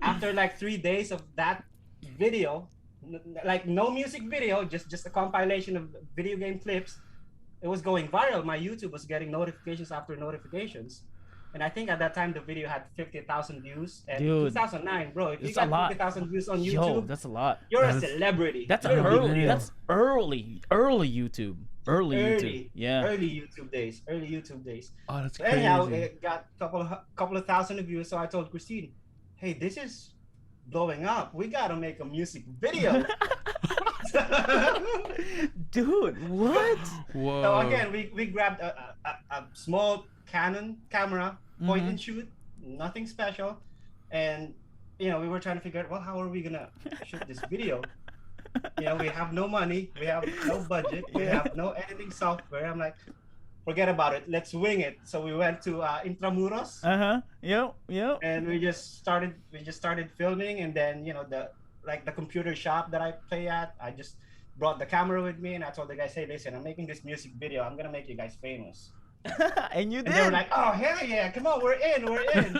After like 3 days of that video, like no music video, just a compilation of video game clips, it was going viral. My YouTube was getting notifications after notifications. And I think at that time the video had 50,000 views. And Dude, 2009, bro, if you that's got 50,000 views on YouTube, that's a lot. You're a celebrity. That's You're early. That's early YouTube. Early YouTube. Yeah. Early YouTube days. Oh, that's So crazy. anyhow, it got couple of thousand of views. So I told Christine, hey, this is blowing up. We gotta make a music video. Dude, what? Whoa. So again, we grabbed a small Canon camera, point and shoot, nothing special, and we were trying to figure out, well, how are we gonna shoot this video? We have no money, we have no budget, we have no editing software. I'm like, forget about it, let's wing it. So we went to Intramuros. Yep. And we just started filming, and then the computer shop that I play at, I just brought the camera with me, and I told the guys, hey, listen, I'm making this music video, I'm gonna make you guys famous. And you did. And they were like, oh, hell yeah, come on, we're in.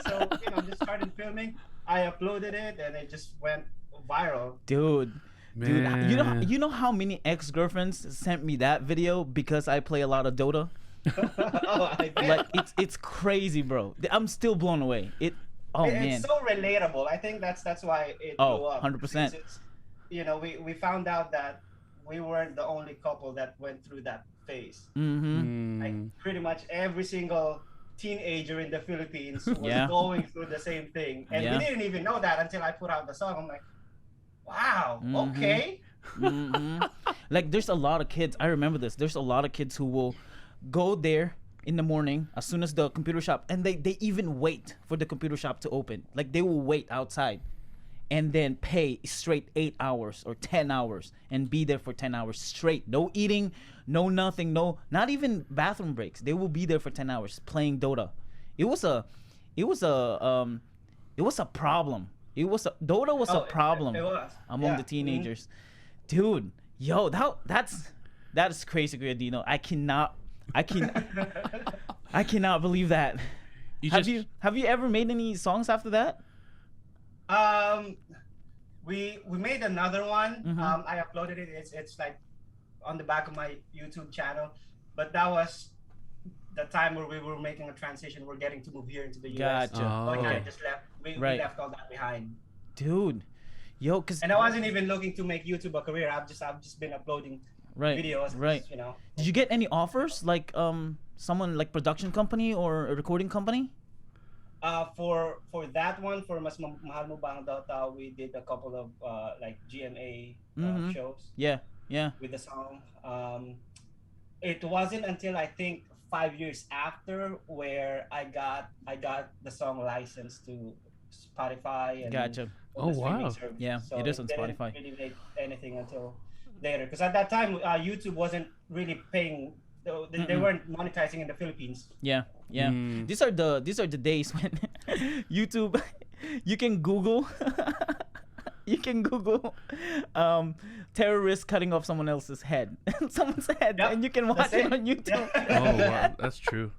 So just started filming. I uploaded it, and it just went viral. Dude, Man. you know how many ex-girlfriends sent me that video because I play a lot of DOTA? Oh, I bet. Like it's crazy, bro. I'm still blown away. It's Man. so relatable. I think that's why it blew up. 100%. We found out that we weren't the only couple that went through that phase. Like pretty much every single teenager in the Philippines was going through the same thing, and we didn't even know that until I put out the song. I'm like, wow, okay. Like there's a lot of kids, I remember this, there's a lot of kids who will go there in the morning as soon as the computer shop, and they even wait for the computer shop to open. Like they will wait outside and then pay straight 8 hours or 10 hours and be there for 10 hours straight. No eating, no nothing, no, not even bathroom breaks. They will be there for 10 hours playing DOTA. It was a problem. DOTA was a problem among the teenagers. Dude, yo, that is crazy, Kuya Dino. I cannot believe that. Have you ever made any songs after that? We made another one. I uploaded it. It's like on the back of my YouTube channel, but that was the time where we were making a transition. We're getting to move here into the US. Gotcha. I just left. We left all that behind. Dude, yo, and I wasn't even looking to make YouTube a career. I've just been uploading videos. Right. Did you get any offers, like someone like production company or a recording company? For that one, for Mas Mahal Mo Ba Ang DOTA, we did a couple of like GMA shows. Yeah. With the song. It wasn't until I think 5 years after where I got the song licensed to Spotify and Gotcha. Oh wow. Yeah, so it is on Spotify. Didn't really make anything until later, because at that time YouTube wasn't really paying. They weren't monetizing in the Philippines. Yeah. These are the days when YouTube, you can Google terrorists cutting off someone else's head, and you can watch it on YouTube. Oh wow, that's true.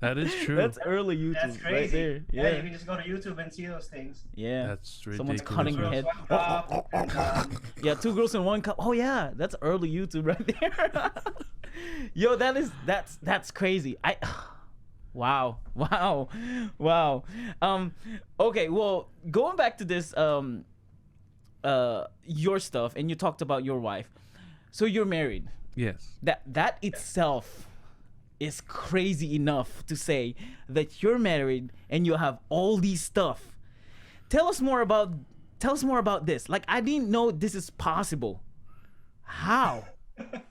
That is true. That's early YouTube. That's crazy. Right there. Yeah, Yeah. you can just go to YouTube and see those things. Yeah. That's ridiculous. Someone's cutting your head. One cup, and, Yeah, 2 girls in 1 cup. Oh yeah, that's early YouTube right there. Yo, that's crazy. Wow. Okay, well, going back to this your stuff, and you talked about your wife. So you're married. Yes. That itself is crazy enough to say that you're married and you have all these stuff. Tell us more about this. Like, I didn't know this is possible. How?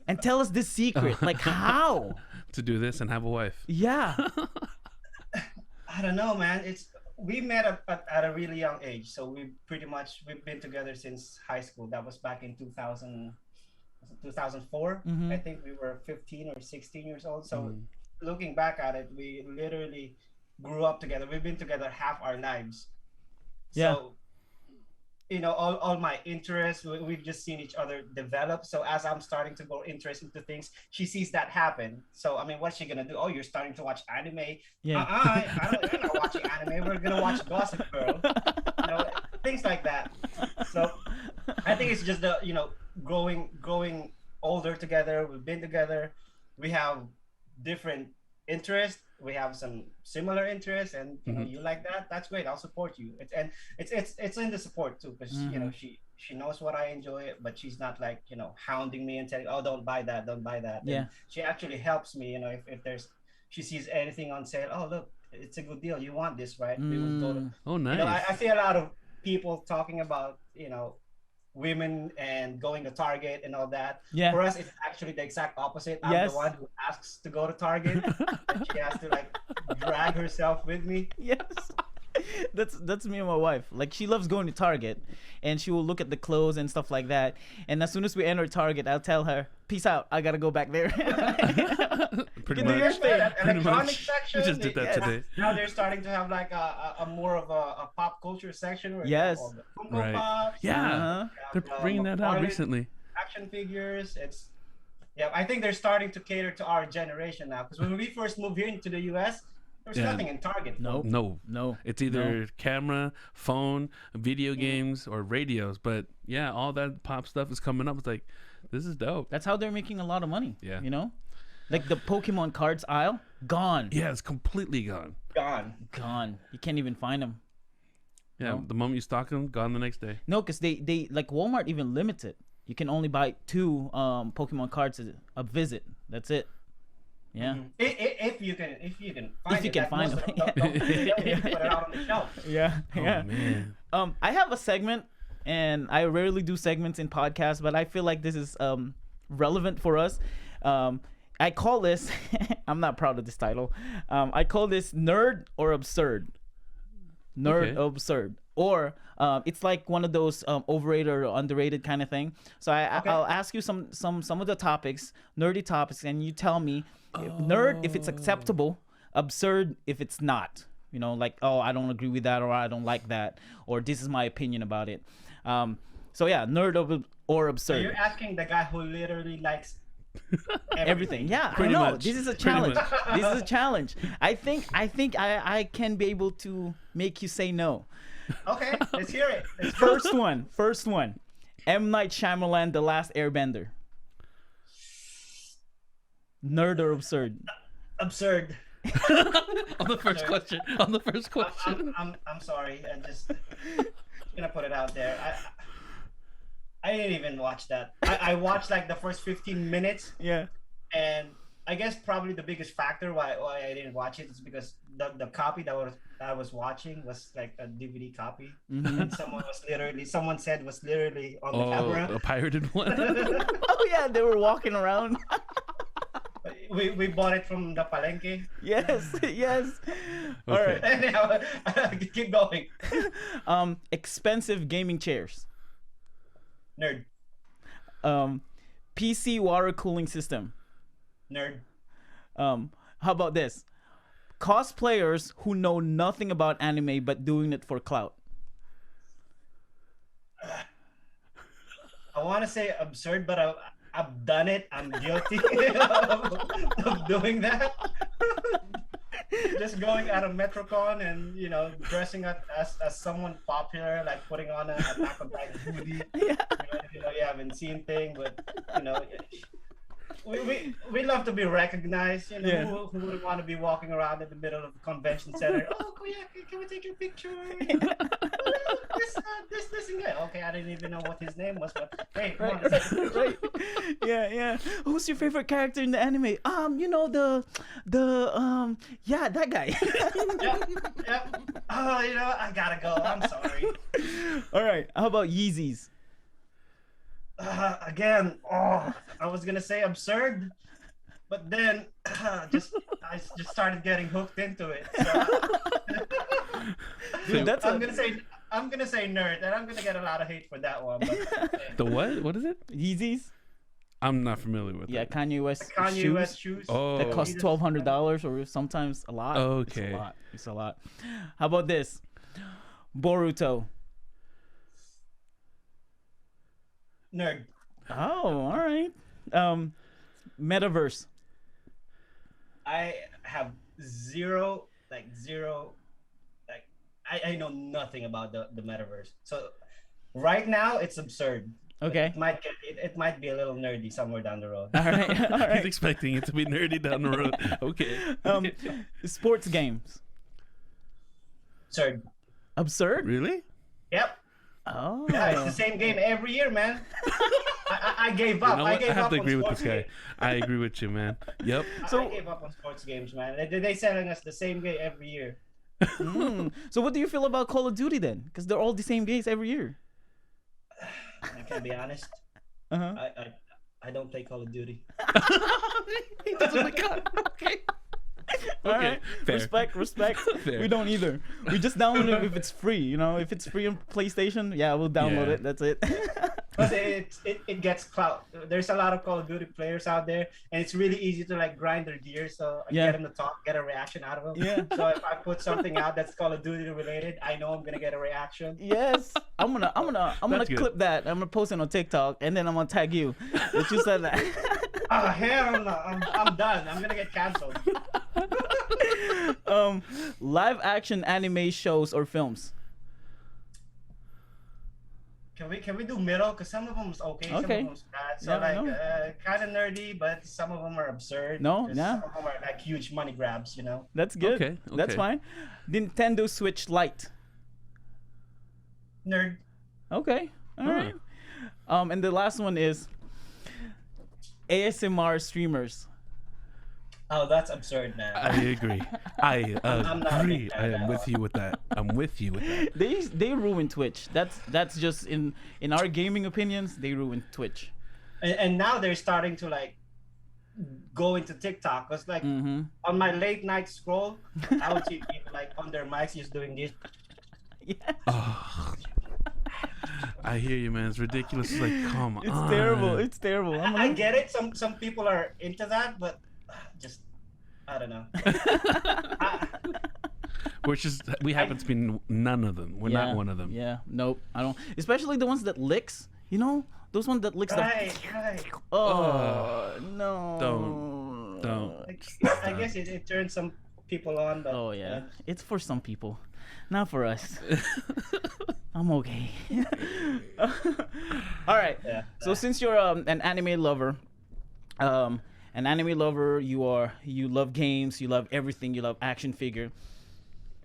And tell us this secret. Like, how? To do this and have a wife. Yeah. I don't know, man. We met at a really young age, so we've been together since high school. That was back in 2004. I think we were 15 or 16 years old. So looking back at it, we literally grew up together. We've been together half our lives. Yeah. So, all my interests, we've just seen each other develop. So as I'm starting to go interest into things, she sees that happen. So, I mean, what's she gonna do? Oh, you're starting to watch anime? Yeah. We're not watching anime. We're gonna watch Gossip Girl. Things like that. So I think it's just growing older together. We've been together. We have different interests. We have some similar interests, and you like that. That's great. I'll support you. It's in the support too, because she knows what I enjoy, but she's not like hounding me and telling, oh, don't buy that. Yeah. And she actually helps me. If she sees anything on sale, oh look, it's a good deal. You want this, right? We would go to. Oh, nice. I see a lot of people talking about women and going to Target and all that. Yeah. For us, it's actually the exact opposite. I'm the one who asks to go to Target, and she has to like drag herself with me. Yes. That's me and my wife. Like, she loves going to Target, and she will look at the clothes and stuff like that. And as soon as we enter Target, I'll tell her, "Peace out. I gotta go back there." Pretty do your much. thing. That electronic section. We just did that today. Now they're starting to have like a more of a pop culture section. Where Yes. all the Funko Right. Pops, Yeah. They're bringing that out recently. action figures. I think they're starting to cater to our generation now, because when we first moved here into the US, there's nothing in Target. No. It's either camera, phone, video games, or radios. But yeah, all that pop stuff is coming up. It's like, this is dope. That's how they're making a lot of money. Yeah. Like the Pokemon cards aisle, gone. Yeah, it's completely gone. Gone. You can't even find them. Yeah, No. the moment you stock them, gone the next day. No, because they like Walmart even limits it. You can only buy 2 Pokemon cards a visit. That's it. Yeah. If you can find If you can find them. Don't put it out on the shelf. Yeah. Oh, man. I have a segment, and I rarely do segments in podcasts, but I feel like this is relevant for us. I call this, I'm not proud of this title. I call this Nerd or Absurd. Nerd or Absurd. Or it's like one of those overrated or underrated kind of thing. So I'll ask you some of the topics, nerdy topics, and you tell me nerd if it's acceptable, absurd if it's not. Like, oh, I don't agree with that, or I don't like that, or this is my opinion about it. So yeah, nerd or absurd. So you're asking the guy who literally likes everything. Yeah, Pretty I know. much. This is a Pretty challenge. much. This is a challenge. I think I can be able to make you say no. Okay, let's hear it. First one. M. Night Shyamalan, The Last Airbender. Nerd or absurd? Absurd. On the first question. I'm sorry. I'm just gonna put it out there. I didn't even watch that. I watched like the first 15 minutes. Yeah. And I guess probably the biggest factor why I didn't watch it is because the copy that I was watching was like a DVD copy, and someone said was literally on the camera. A pirated one. Oh yeah, they were walking around. We bought it from the palenque. Yes. All Okay. right. Anyhow, keep going. Expensive gaming chairs. Nerd. PC water cooling system. Nerd. How about this? Cosplayers who know nothing about anime but doing it for clout. I want to say absurd, but I've done it. I'm guilty of doing that. just going out of Metrocon and dressing up as someone popular, like putting on an Attack on Titan hoodie. Yeah. You haven't seen thing, but we love to be recognized. Yeah. Who would want to be walking around in the middle of the convention center? Oh, Kuya, can we take your picture? This and that. Okay, I didn't even know what his name was, but hey, come on. Right. Yeah. Who's your favorite character in the anime? Yeah, that guy. Yep. Oh, I gotta go. I'm sorry. All right. How about Yeezys? Again, I was gonna say absurd, but then I just started getting hooked into it. So, Dude, I'm gonna say nerd, and I'm gonna get a lot of hate for that one. But, okay. The what? What is it? Yeezys? I'm not familiar with Yeah, it. Kanye West Kanye shoes. West shoes. Oh. That cost $1,200 or sometimes a lot. Okay. It's a lot. How about this? Boruto. Nerd. Oh, all right. Metaverse. I have zero. I know nothing about the metaverse. So right now it's absurd. Okay. It might be a little nerdy somewhere down the road. All right. He's expecting it to be nerdy down the road. Okay. Sports games. Absurd. Absurd? Really? Yep. Oh. Yeah, it's the same game every year, man. I gave up. You know what? I have to agree with sports this guy. games. I agree with you, man. Yep. I gave up on sports games, man. They selling us the same game every year. So what do you feel about Call of Duty then? Because they're all the same games every year. I can be honest. Uh-huh. I don't play Call of Duty. He doesn't like okay. All Okay, right. fair. Respect. Fair. We don't either. We just download it if it's free. If it's free on PlayStation, yeah, we'll download Yeah. it. That's it. Because it gets clout. There's a lot of Call of Duty players out there, and it's really easy to like grind their gear. So I Yeah. get them to talk, get a reaction out of them. Yeah. So if I put something out that's Call of Duty related, I know I'm gonna get a reaction. Yes, I'm gonna That's good. clip that. I'm gonna post it on TikTok, and then I'm gonna tag you. That you said that. Oh hell no! I'm done. I'm gonna get canceled. Live action anime shows or films. Can we do middle? Cause some of them is okay, some of Okay. them is bad. So Yeah, no. kind of nerdy, but some of them are absurd. No, Just yeah. Some of them are like huge money grabs. That's good. Okay, That's okay. fine. Nintendo Switch Lite. Nerd. Okay. All Huh. right. And the last one is ASMR streamers. Oh, that's absurd, man. I agree. I I'm not a agree. big I fan am of with you with that. I'm with you with that. They ruin Twitch. That's just in our gaming opinions. They ruin Twitch. And now they're starting to like go into TikTok. Cause like Mm-hmm. on my late night scroll, I would see people like on their mics just doing this. Yeah. Oh, I hear you, man. It's ridiculous. It's like, come on. It's terrible. It's terrible. I get it. Some people are into that, but just I don't know. We happen to be none of them. We're not one of them. Yeah. Nope. I don't. Especially the ones that licks. Those ones that licks. Right. Oh no. Don't. I guess it turns some people on, but Oh yeah. It's for some people, not for us. I'm okay. All right. Yeah. So since you're an anime lover, you love games, you love everything, you love action figure.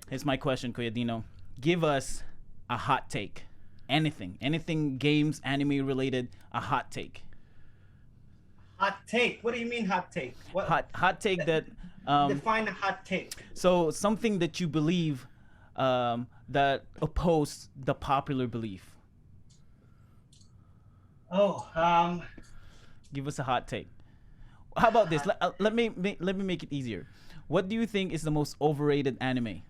Here's my question, Kuya Dino. Give us a hot take. Anything games, anime related, a hot take. Hot take. What do you mean hot take? What Hot take that define a hot take? so something that you believe that oppose the popular belief. Oh, Give us a hot take. How about this? Let me make it easier. What do you think is the most overrated anime?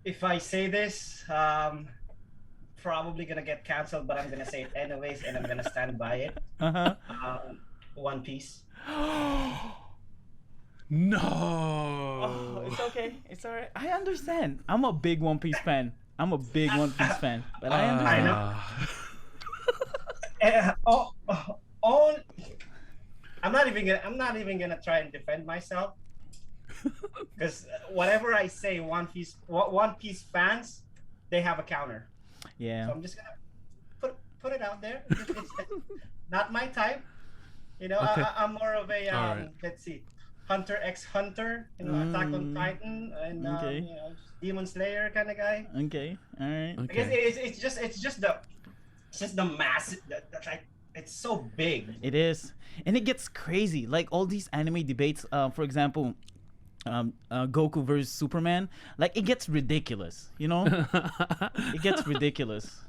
if I say this, probably gonna get canceled, but I'm gonna say it anyways, and I'm gonna stand by it. Uh-huh. One Piece. No. Oh, it's okay. It's all right. I understand. I'm a big One Piece fan. But I understand. know. I'm not even gonna try and defend myself, because whatever I say, One Piece fans, they have a counter. Yeah. So I'm just gonna put it out there. It's not my type. You know, Okay. I'm more of a right. let's see, Hunter x Hunter, you know, Attack on Titan, and Okay. you know, Demon Slayer kind of guy. Okay. All right. Because Okay. it's just the massive. That's like, it's so big. It is, and it gets crazy. Like all these anime debates. For example, Goku versus Superman. Like it gets ridiculous. You know, it gets ridiculous.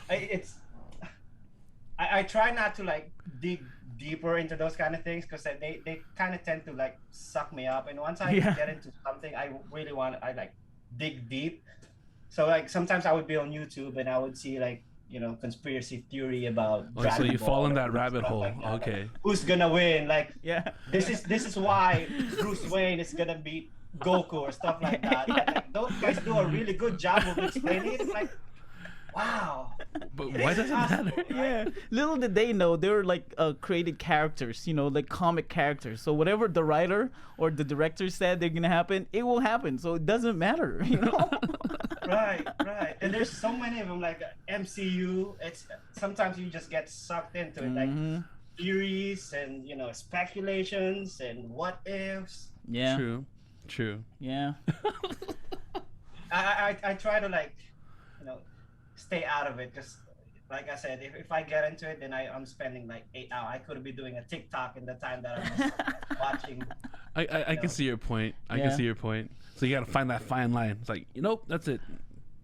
I try not to like dig deeper into those kind of things, because they kind of tend to like suck me up, and once I get into something I really I like dig deep. So like sometimes I would be on YouTube and I would see like, you know, conspiracy theory about So you fall in that and rabbit stuff hole. like that. Okay. Like, who's gonna win? Like, Yeah. this is why Bruce Wayne is gonna beat Goku or stuff like that. Yeah. And, like, those guys do a really good job of explaining it. It's like, wow. But It why is does it possible, matter? right? Yeah, little did they know they were like created characters, you know, like comic characters. So whatever the writer or the director said they're gonna happen, it will happen. So it doesn't matter, you know. Right. And there's so many of them, like MCU. It's sometimes you just get sucked into it, like theories and, you know, speculations and what ifs. Yeah. True. Yeah. I try to, like, you know, stay out of it, because like I said, if I get into it, then I'm spending like 8 hours. I could be doing a TikTok in the time that I'm just watching. I can see your point. I Yeah. can see your point. So you got to find that fine line. It's like, that's it.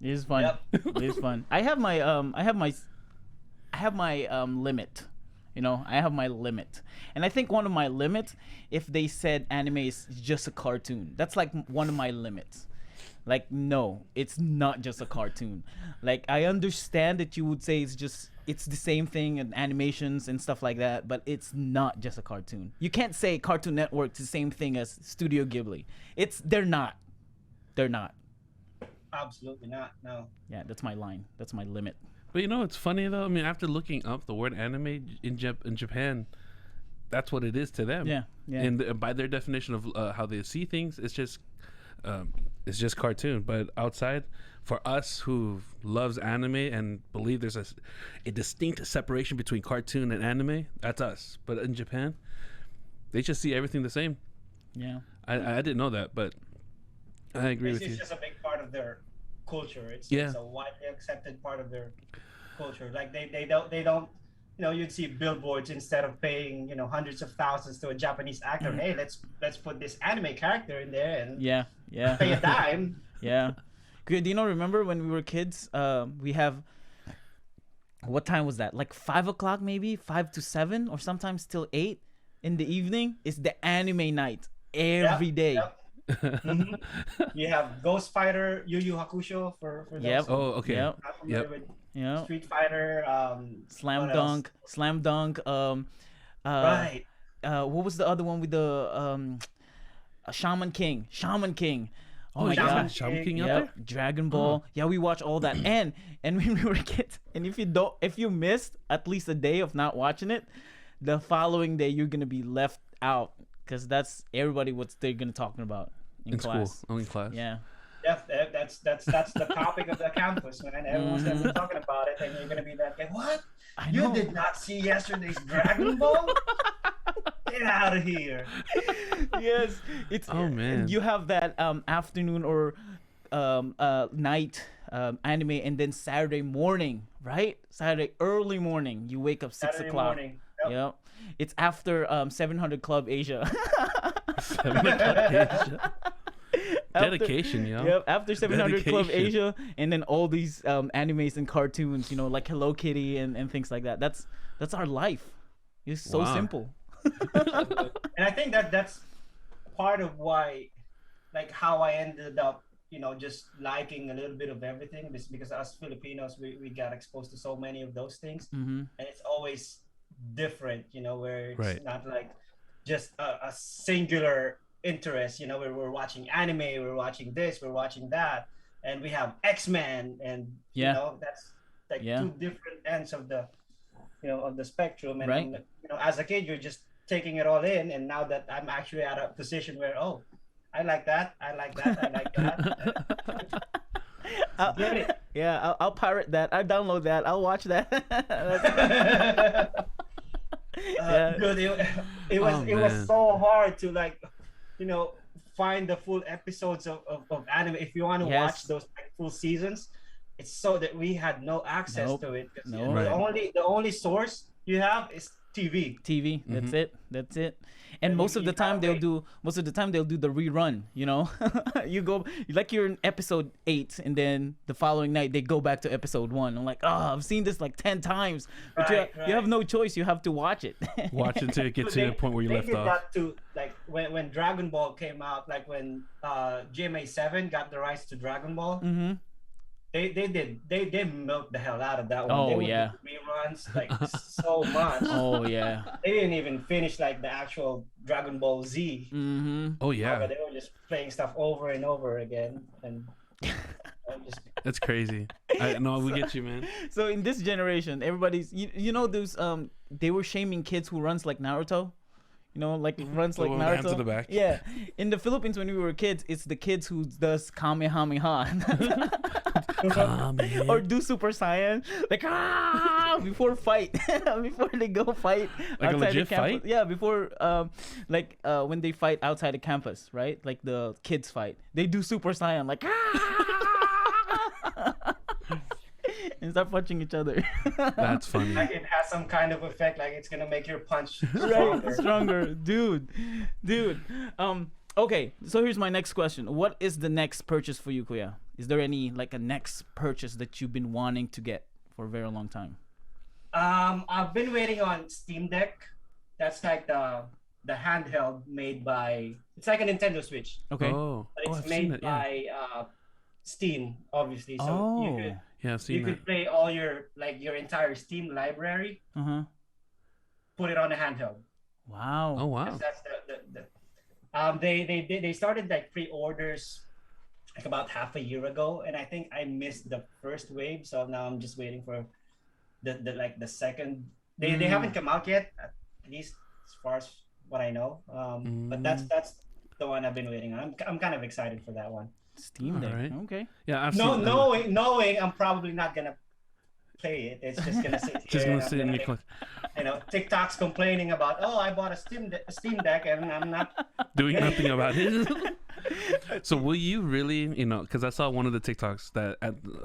It is fun. Yep. It is fun. I have my limit. You know, I have my limit. And I think one of my limits, if they said anime is just a cartoon, that's like one of my limits. Like, no, it's not just a cartoon. Like, I understand that you would say it's the same thing in animations and stuff like that, but it's not just a cartoon. You can't say Cartoon Network's the same thing as Studio Ghibli. They're not. They're not. Absolutely not. No. Yeah, that's my line. That's my limit. But it's funny though. I mean, after looking up the word anime in Japan, that's what it is to them. Yeah. And by their definition of how they see things, it's just cartoon. But outside, for us who loves anime and believe there's a distinct separation between cartoon and anime, that's us. But in Japan, they just see everything the same. Yeah. I didn't know that, but I agree with you. It's just a big part of their culture. It's a widely accepted part of their culture. Like they don't you'd see billboards, instead of paying hundreds of thousands to a Japanese actor. Hey, let's put this anime character in there and pay a dime. Yeah. Kuya, Dino, remember when we were kids? We have, what time was that? Like 5 o'clock, maybe 5 to 7, or sometimes till 8 in the evening. It's the anime night every day. Yep. You have Ghost Fighter, Yu Yu Hakusho for those. Yep. Oh, okay. Yep. Not familiar with Yeah. Street Fighter, Slam what Dunk. right. What was the other one with the Shaman King? Oh my Shaman god. Shaman King out Yep. there? Dragon Ball. Yeah, we watch all that. And when we were kids, and if you missed at least a day of not watching it, the following day you're gonna be left out, because that's everybody what they're gonna talking about in class. School. In class. Yeah. Yeah, that's the topic of the campus, man. Everyone's gonna be talking about it, and you're gonna be that guy. What? I You know. did not see yesterday's Dragon Ball? Get out of here! Yes. It's Oh, man. You have that afternoon or night anime, and then Saturday morning, right? Saturday early morning, you wake up 6 Saturday o'clock. morning. Yep. Yep. It's after 700 Club Asia. Dedication, yo. Yep, after 700 Club Dedication. Asia, and then all these animes and cartoons, like Hello Kitty and things like that. That's our life. It's so Wow. simple. And I think that's part of why, like, how I ended up, just liking a little bit of everything, is because us Filipinos, we got exposed to so many of those things, Mm-hmm. and it's always different, where it's Right. not like just a singular interest, where we're watching anime, we're watching this, we're watching that, and we have X-Men, and that's like two different ends of the of the spectrum. And Right. as a kid, you're just taking it all in, and now that I'm actually at a position where I like that, I like that, I like that. Get it. Yeah, I'll pirate that. I'll download that. I'll watch that. Dude, it was so hard to find the full episodes of anime. If you want to watch those full seasons, it's so that we had no access to it. No. The only source you have is TV. That's it. And most of the time they'll do the rerun, you go like you're in episode 8 and then the following night they go back to episode 1. I'm like, I've seen this like 10 times. But you have no choice, you have to watch it. Watch until it gets to the point where you left off. That too, like when Dragon Ball came out, like when GMA 7 got the rights to Dragon Ball. Mm-hmm. They milked the hell out of that one. Oh, they would yeah. do reruns like so much. Oh yeah. They didn't even finish like the actual Dragon Ball Z. Mm-hmm. Oh yeah. They were just playing stuff over and over again, and that's crazy. No, we get you, man. So in this generation, everybody's those they were shaming kids who runs like Naruto. Like runs like Naruto. Hands to the back. Yeah. In the Philippines, when we were kids, it's the kids who does Kamehameha. Or do Super Saiyan. Like, before fight. Before they go fight. Like a legit fight? Yeah, before, when they fight outside the campus, right? Like the kids fight. They do Super Saiyan. Like, and start punching each other. That's funny. Like it has some kind of effect, like it's gonna make your punch stronger. Dude. Okay, so here's my next question. What is the next purchase for you, Kuya? Is there any like a next purchase that you've been wanting to get for a very long time? I've been waiting on Steam Deck. That's like the handheld made by. It's like a Nintendo Switch. Okay. Oh, but it's made by Steam, obviously. So you could play all your entire Steam library. Put it on a handheld. Wow. Oh wow. That's they started like pre-orders like about half a year ago, and I think I missed the first wave, so now I'm just waiting for the second. They haven't come out yet, at least as far as what I know. But that's the one I've been waiting on. I'm kind of excited for that one. Steam Deck. Right. Okay. Yeah, I've seen knowing I'm probably not gonna play it. It's just gonna sit here. Just gonna sit in your clutch. TikTok's complaining about, I bought a Steam Deck and I'm not doing nothing about it. So will you really, because I saw one of the TikToks that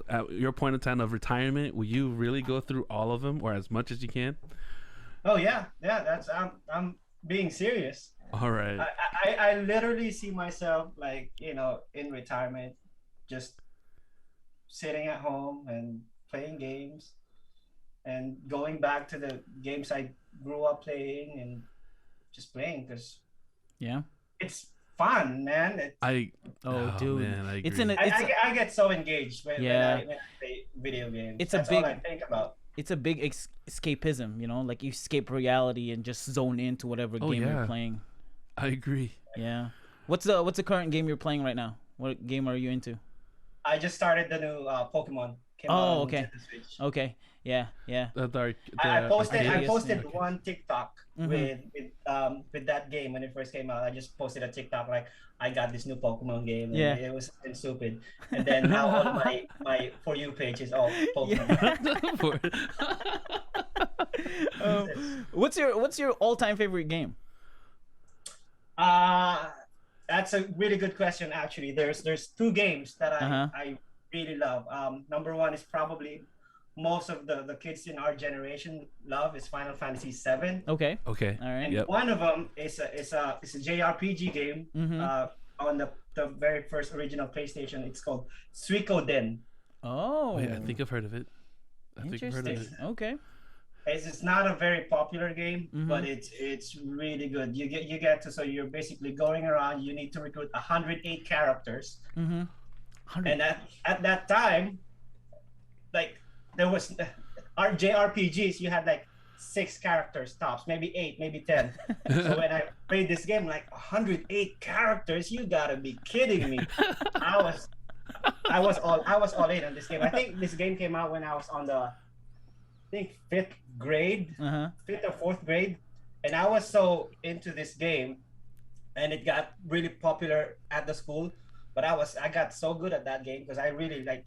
at your point in time of retirement, will you really go through all of them or as much as you can? Oh yeah. That's I'm being serious. All right. I literally see myself in retirement, just sitting at home and playing games and going back to the games I grew up playing and just playing because it's fun, man. Dude, man, I agree. I get so engaged when I play video games. That's all I think about. It's a big escapism, like you escape reality and just zone into whatever game you're playing. I agree. Yeah. What's the current game you're playing right now? What game are you into? I just started the new Pokemon. Okay. Okay. Yeah. I posted one TikTok with that game when it first came out. I just posted a TikTok like I got this new Pokemon game. And it was stupid. And then now all my For You page is all Pokemon. What's your all-time favorite game? That's a really good question. Actually, there's two games that I really love. Number one is probably most of the kids in our generation love is Final Fantasy VII. Okay. All And right. one of them is a JRPG game on the very first original PlayStation. It's called Suikoden. Oh. Yeah, I think I've heard of it. Interesting. Okay. It's not a very popular game, but it's really good. You get to, so you're basically going around. You need to recruit 108 characters, and at that time, like there was our JRPGs, you had like 6 characters tops, maybe 8, maybe 10. So when I played this game, like 108 characters, you gotta be kidding me! I was all in on this game. I think this game came out when I was on the 5th grade, 5th or 4th grade, And I was so into this game, and it got really popular at the school. But I got so good at that game because I really like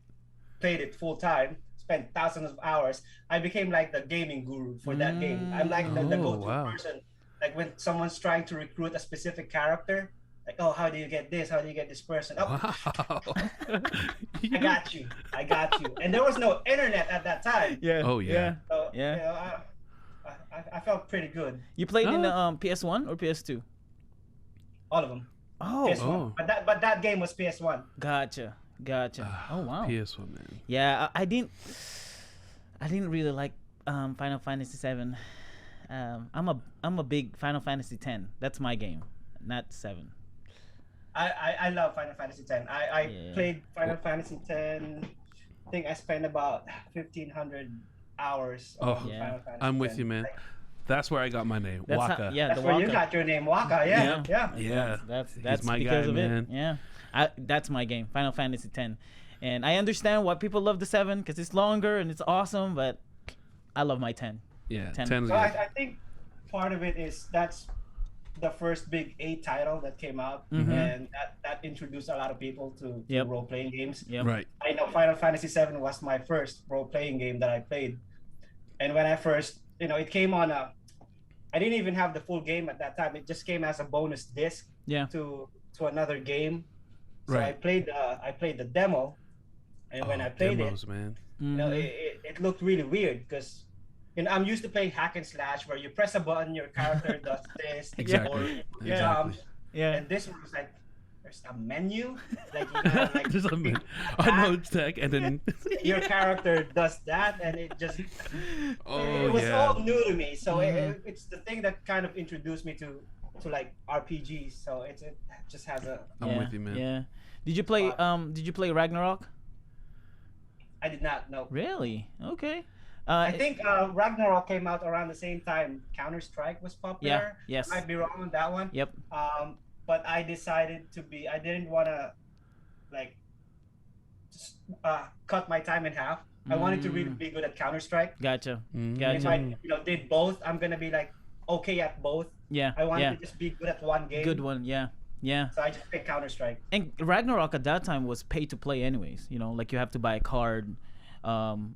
played it full time, spent thousands of hours. I became like the gaming guru for that game. I'm like the Oh, go-to wow. person. Like when someone's trying to recruit a specific character, like, oh, how do you get this? How do you get this person? Oh, Wow. I got you. I got you. And there was no internet at that time. Yeah. Oh, yeah. So, Yeah. you know, I felt pretty good. You played in the Oh. PS1 or PS2? All of them. Oh, PS1. Oh. But that game was PS1. gotcha. Oh wow. PS1, man. Yeah, I didn't really like Final Fantasy 7. I'm a big Final Fantasy 10. That's my game, not 7. I love Final Fantasy X. I Yeah. played Final Fantasy X. I think I spent about 1,500 hours on Oh, Yeah. Final Fantasy I'm with X. you, man. Like, That's where I got my name, That's Waka. how, yeah, that's the where Waka. you got your name, Waka. Yeah, yeah. Yeah. That's my because guy, of man. it. Yeah, that's my game, Final Fantasy 10, and I understand why people love the 7 because it's longer and it's awesome, but I love my 10. Yeah, 10. 10 is So good. I think part of it is that's the first big A title that came out, and that introduced a lot of people to Yep. role playing games. Yep. Right. I know Final Fantasy VII was my first role playing game that I played, and when I first, it came on a. I didn't even have the full game at that time. It just came as a bonus disc Yeah. to another game. So Right. I played the demo, and when I played demos, man. Mhm. it looked really weird because I'm used to playing hack and slash where you press a button, your character does this, Exactly. or Yeah. jumps, Yeah. and this one was like there's a menu, like you gotta, like There's a man. Oh, no, tech, and then. your character does that, and it just Oh, it was yeah. all new to me. So it's the thing that kind of introduced me to like RPGs. So it just has a. I'm Yeah, with you, man. Yeah. Did you play Ragnarok? I did not know. Really? Okay. I think Ragnarok came out around the same time Counter Strike was popular. Yes. I might be wrong on that one. Yep. But I decided I didn't want to like just, cut my time in half. I wanted to really be good at Counter Strike. Gotcha. Mhm. If Gotcha. I did both, I'm gonna be like okay at both. Yeah. I wanted Yeah. to just be good at one game. Good one. Yeah. Yeah. So I just picked Counter Strike. And Ragnarok at that time was pay to play anyways. Like you have to buy a card,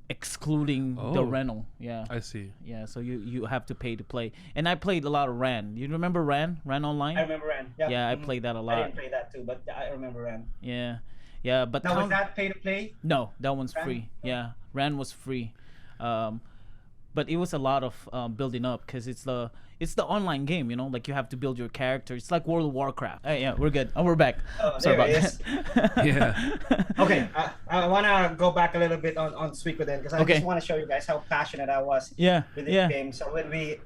excluding the Oh. rental. Yeah. I see. Yeah. So you have to pay to play. And I played a lot of Ran. You remember Ran? Ran Online? I remember Ran. Yeah, Yeah, I mhm. played that a I lot. didn't play that too, but I remember Ran. Yeah. Yeah. But Now was that pay to play? No, that one's Ran? free. Yeah, Ran was free, but it was a lot of building up because it's the online game. Like you have to build your character. It's like World of Warcraft. Hey, yeah, we're good. Oh, we're back. Oh, Sorry there about it is. that. Yeah. Okay, I want to go back a little bit on Sweet Within because I Okay. just want to show you guys how passionate I was Yeah. with this Yeah. game. So me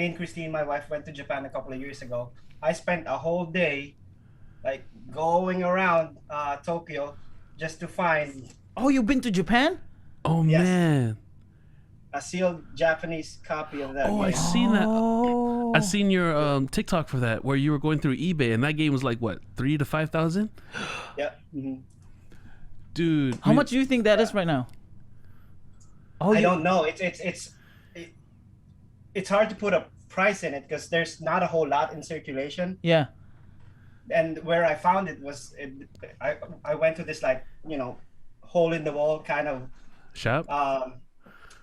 and Christine, my wife, went to Japan a couple of years ago. I spent a whole day, like going around Tokyo, just to find Oh, you've been to Japan? Oh, Yes. man. a sealed Japanese copy of that Oh, game. I've seen that. Oh. I seen your TikTok for that where you were going through eBay and that game was like what 3,000 to 5,000. Yeah. mhm. Dude, How much do you think that is right now? Oh, I don't know. It's hard to put a price in it because there's not a whole lot in circulation. Yeah. And where I found it was, I went to this like hole in the wall kind of shop?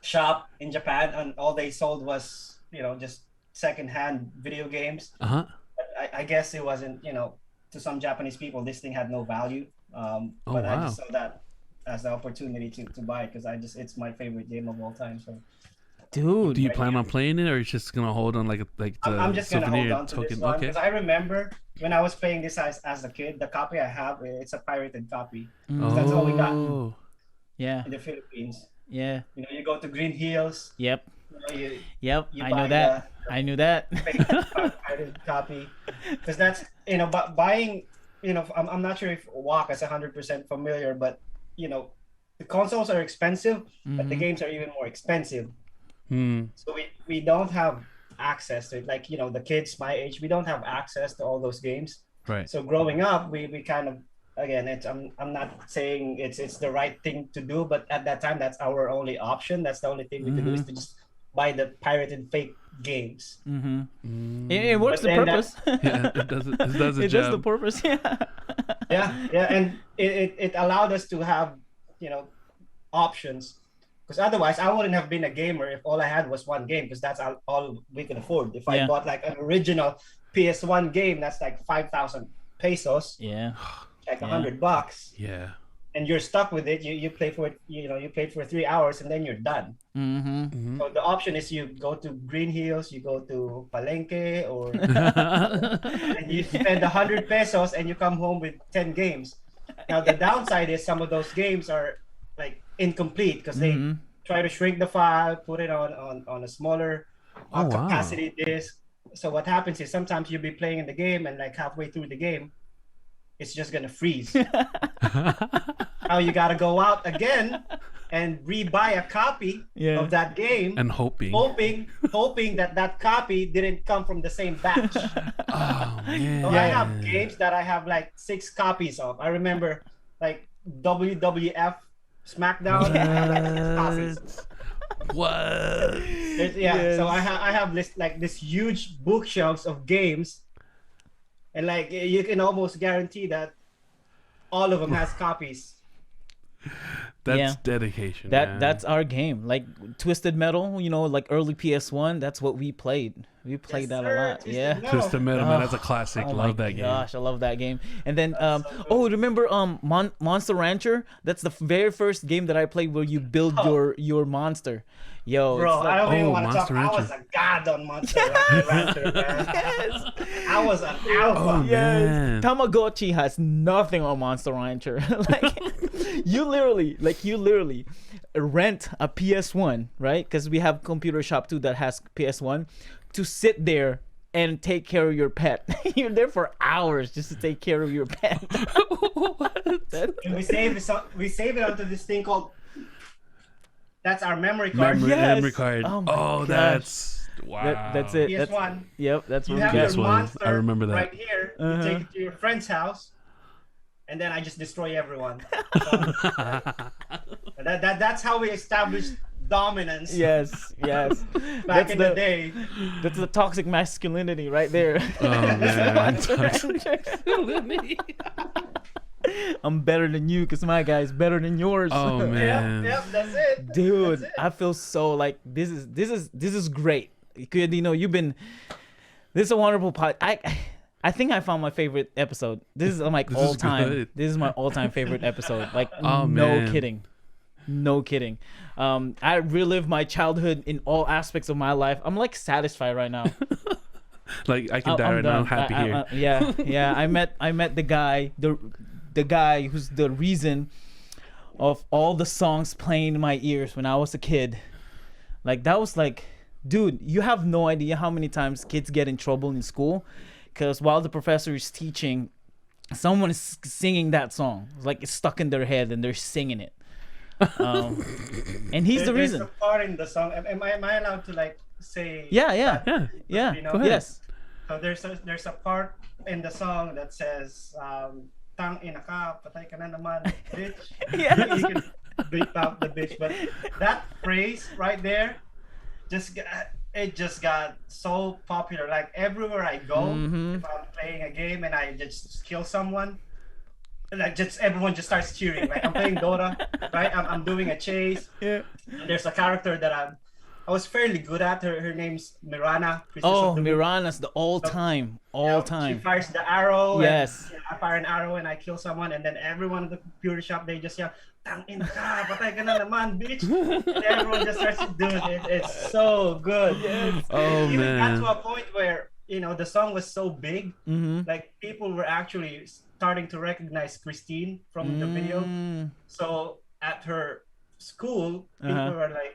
shop in Japan, and all they sold was just secondhand video games. Uh-huh. But I guess it wasn't to some Japanese people this thing had no value. But I wow. just saw that as the opportunity to buy it because it's my favorite game of all time. So Dude. Do you plan on playing it or are you just going to hold on like the I'm just gonna souvenir hold on to this token? one Okay. because I remember when I was playing this as a kid, the copy I have it's a pirated copy. That's all we got. Oh. Yeah. In the Philippines. Yeah. You go to Green Hills. Yep. You Yep. you I buy know that. I knew that. pirated copy because that's but buying I'm not sure if Wak is 100% familiar, but the consoles are expensive, but the games are even more expensive. So we don't have access to it. Like the kids my age, we don't have access to all those games. Right. So growing up, we kind of again, I'm not saying it's the right thing to do, but at that time that's our only option. That's the only thing we could do is to just buy the pirated fake games. It works the purpose. Yeah, it does. It does the It job. does the purpose. Yeah, and it allowed us to have, options. Because otherwise, I wouldn't have been a gamer if all I had was one game. Because that's all we could afford. If I bought like an original PS1 game, that's like 5,000 pesos. Yeah. Like $100. Yeah. And you're stuck with it. You play for it. You played for 3 hours and then you're done. So the option is you go to Green Hills, you go to Palenque, or and you spend 100 pesos and you come home with 10 games. Now the downside is some of those games are like incomplete because they try to shrink the file, put it on a smaller capacity disk. So what happens is sometimes you'll be playing in the game and like halfway through the game, it's just gonna freeze. Now you gotta go out again and re-buy a copy of that game, and hoping that copy didn't come from the same batch. Oh man! So I have games that I have like 6 copies of. I remember like WWF SmackDown. I have like 6 copies. What? So I have this huge bookshelves of games, and like you can almost guarantee that all of them has copies. That's dedication. That's our game. Like Twisted Metal, like early PS1. That's what we played. We played that a lot. Twisted Metal, man, that's a classic. Love that game. Gosh, I love that game. And then, remember Monster Rancher? That's the very first game that I played where you build your monster. Yo, bro, I don't even want to talk. I was a god on Monster Rancher, man. Yes. I was an alpha. Oh, man. Tamagotchi has nothing on Monster Rancher. You literally rent a PS1, right? Because we have computer shop too that has PS1, to sit there and take care of your pet. You're there for hours just to take care of your pet. And we save it onto this thing called. That's our memory card. Memory card. Oh, my gosh. That's wow. That's it. PS1. That's you what have we your got. monster I remember that. right here. You take it to your friend's house, and then I just destroy everyone. So, that's how we established dominance. Yes. Back in the day. That's the toxic masculinity right there. Oh man. Toxic masculinity. I'm better than you because my guy's better than yours. Oh man. Yep, that's it. Dude, That's it. I feel so like this is great. Kuya, Dino, this is a wonderful pod. I think I found my favorite episode. This is like all time. This is my all-time favorite episode. Like no kidding. I relive my childhood in all aspects of my life. I'm like satisfied right now. Like I can die right now. I'm happy here. Yeah. I met the guy, the guy who's the reason of all the songs playing in my ears when I was a kid. Like that was like, dude, you have no idea how many times kids get in trouble in school because while the professor is teaching, someone is singing that song. It's like it's stuck in their head and they're singing it. And he's the reason. There's a part in the song. Am I allowed to like say? Yeah. Go ahead. Yes. So there's a part in the song that says, "Tang ina ka, patay ka na naman, bitch." Yes. You can beep out the bitch, but that phrase right there, it just got so popular. Like everywhere I go, if I'm playing a game and I just kill someone, like everyone just starts cheering. Like I'm playing Dota, right? I'm doing a chase. Yeah. There's a character that I was fairly good at. Her name's Mirana. Mirana's the all-time. She fires the arrow. Yes. And I fire an arrow and I kill someone, and then everyone in the computer shop, they just yell, "Tang ina ka, patay ka na naman, bitch!" And everyone just starts to do it. It's so good. Yes. Oh Even man. got to a point where the song was so big, like people were actually starting to recognize Christine from the video. So at her school, people were like,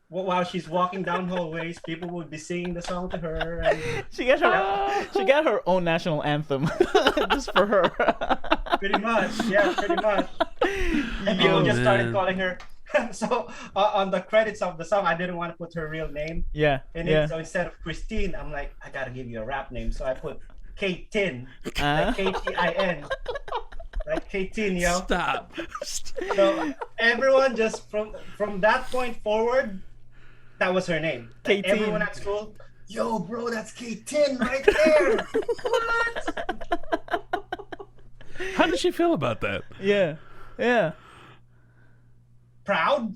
while she's walking down hallways, people would be singing the song to her. And She got her own national anthem just for her. pretty much. And people just started calling her. So on the credits of the song, I didn't want to put her real name in it. So instead of Christine, I'm like, I gotta give you a rap name. So I put K-Tin, like K-T-I-N. Like K-Tin, yo. Stop. So everyone just from that point forward, that was her name. Like, K-Tin. everyone at school, yo, bro, that's K-Tin right there. What? How did she feel about that? Yeah. Yeah. Proud?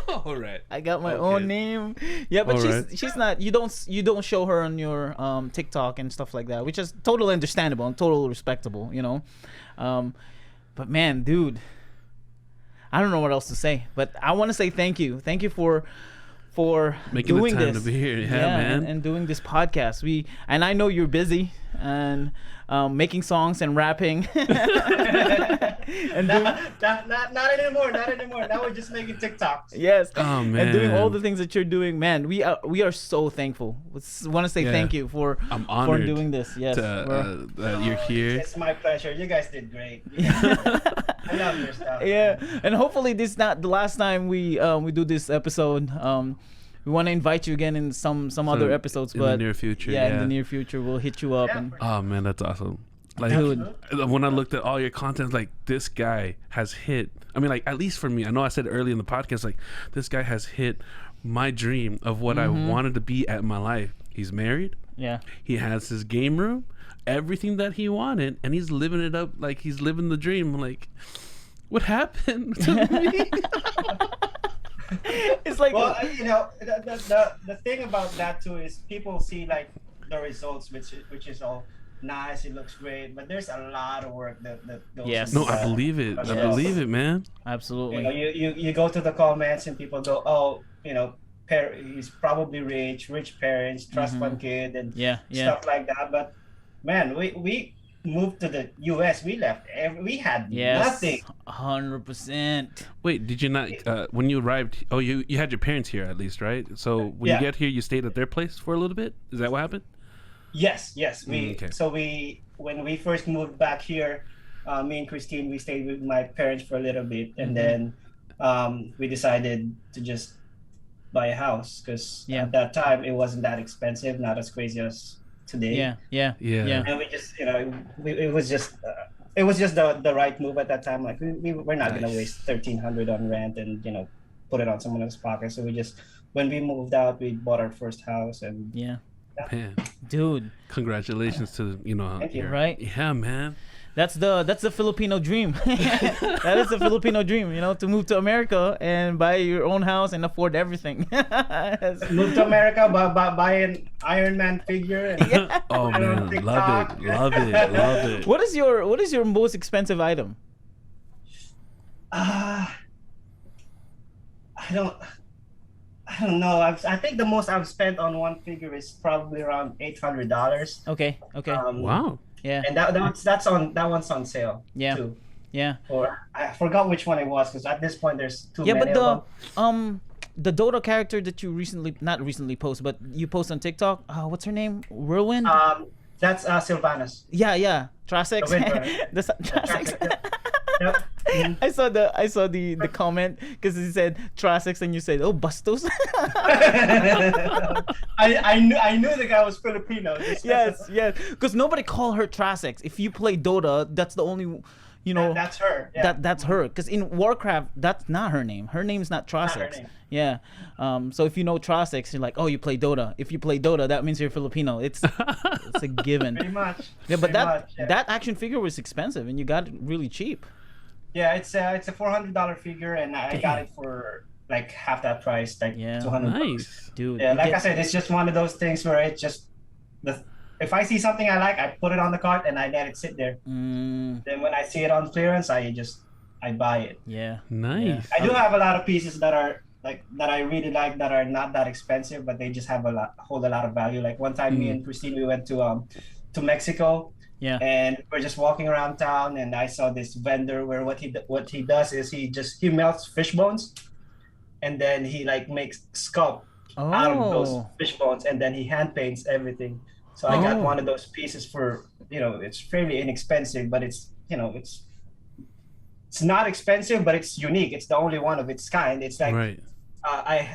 All right. I got my own name. Yeah, but she's not. You don't show her on your TikTok and stuff like that, which is totally understandable and totally respectable. You know, but man, dude, I don't know what else to say. But I want to say thank you for Making doing the time this. to be here. Yeah, man. and doing this podcast. And I know you're busy and making songs and rapping. And not anymore. Now we're just making TikToks. yes. Oh, man. And doing all the things that you're doing, man. We are so thankful. Want to say thank you for I'm honored for doing this. Yes. that you're here. It's my pleasure. You guys did great. I love your stuff. Yeah, and hopefully this is not the last time we do this episode. We want to invite you again in some other episodes, in but the near future. in the near future we'll hit you up. Yeah, And Oh man, that's awesome. Like, Dude. when I looked at all your content, like, this guy has hit. I mean, like, at least for me, I know I said early in the podcast, like, this guy has hit my dream of what I wanted to be at my life. He's married. yeah, He has his game room, everything that he wanted, and he's living it up like he's living the dream. Like, what happened to me? it's like Well, you know, the thing about that too is people see like the results, which is all nice. It looks great, but there's a lot of work that goes. Yes. into No, I that. believe it. I Yes. believe it, man. absolutely. You know, you go to the comments and people go, oh, you know, he's probably rich parents, trust fund kid, and Yeah, stuff like that. But man, we moved to the U.S. We left. We had nothing. 100%. Wait, did you not? When you arrived, you had your parents here at least, right? So when you get here, you stayed at their place for a little bit. Is that what happened? Yes. Okay. So when we first moved back here, me and Christine, we stayed with my parents for a little bit, and then we decided to just buy a house because at that time it wasn't that expensive, not as crazy as today. Yeah. And we just, you know, it was just the right move at that time. Like we're not gonna waste $1,300 on rent and, you know, put it on someone else's pocket. So we just, when we moved out, we bought our first house and Man, dude, congratulations to Thank you. right? Yeah, man. That's the Filipino dream. That is the Filipino dream, you know, to move to America and buy your own house and afford everything. move to America, buy an Iron Man figure. And Oh man, TikTok. love it. What is your most expensive item? I don't know. I think the most I've spent on one figure is probably around $800. Okay. Wow. Yeah. And that one's on sale. Yeah. Too. Yeah. Or I forgot which one it was because at this point there's too Yeah, many but of them. the DOTA character that you not recently post, but you post on TikTok. What's her name? Whirlwind. That's Sylvanas. Yeah. Trasex. The winter. Trasex. Yep. I saw the comment because he said Trasex and you said, oh, Bastos. I knew the guy was Filipino. yes. Because nobody call her Trasex. If you play Dota, that's the only, you know. That's her. Yeah. That's her. Because in Warcraft, that's not her name. Her name's not Trasex. Not her name. Yeah. So if you know Trasex, you're like, oh, you play Dota. If you play Dota, that means you're Filipino. It's a given. Pretty much. Yeah, but Pretty that action figure was expensive, and you got it really cheap. Yeah, it's a $400 figure, and I got it for like half that price, like $200. Nice, dude. Yeah, like I said, it's just one of those things where it's just if I see something I like, I put it on the cart and I let it sit there. Then when I see it on clearance, I buy it. Yeah. Nice. I do have a lot of pieces that are that I really like that are not that expensive, but they just hold a lot of value. Like one time, me and Christine, we went to Mexico. Yeah. And we're just walking around town, and I saw this vendor where what he does is he melts fish bones, and then he like makes sculpt out of those fish bones, and then he hand paints everything. So I got one of those pieces for, you know, it's fairly inexpensive, but it's, you know, it's not expensive, but it's unique. It's the only one of its kind. It's like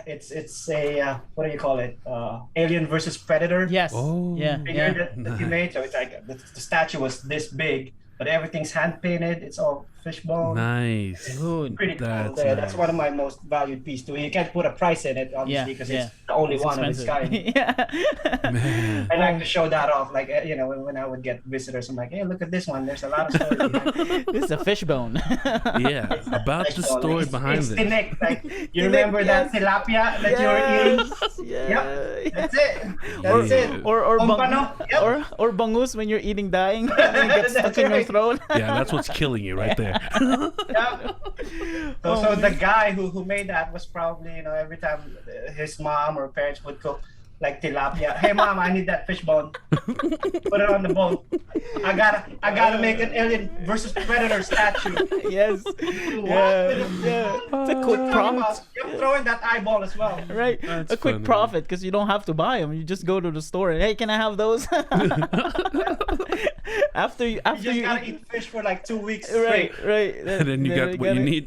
it's a what do you call it? Alien versus Predator. Yes. Figure that he made. So it's like the statue was this big, but everything's hand painted. It's all fishbone. Nice. Dude. Pretty cool. That's Yeah, that's nice. one of my most valued pieces too. You can't put a price in it, obviously, because it's the only It's one of its expensive. kind. Yeah. Man. I like to show that off, like when I would get visitors, I'm like, hey, look at this one. There's a lot of story behind it. This is a fishbone. Yeah, about the Fishbone. story It's- behind it's it. tinik. Like you Tinik, remember that yes. tilapia that you were eating? Yeah. Yep, that's it. That's it. Or Pompano. Yep. or bangus when you're eating dying and it gets stuck That's in your right. throat. Yeah, that's what's killing you right there. Yeah. So the guy who made that was probably, every time his mom or parents would cook like tilapia. Hey mom, I need that fish bone. Put it on the bone. I gotta make an Alien versus Predator statue. Yes. Yeah. It's a quick profit. You're throwing that eyeball as well. Right, That's a quick funny. profit because you don't have to buy them. You just go to the store and hey, can I have those? after you You just gotta eat fish for like 2 weeks straight. right. And then you got what you need.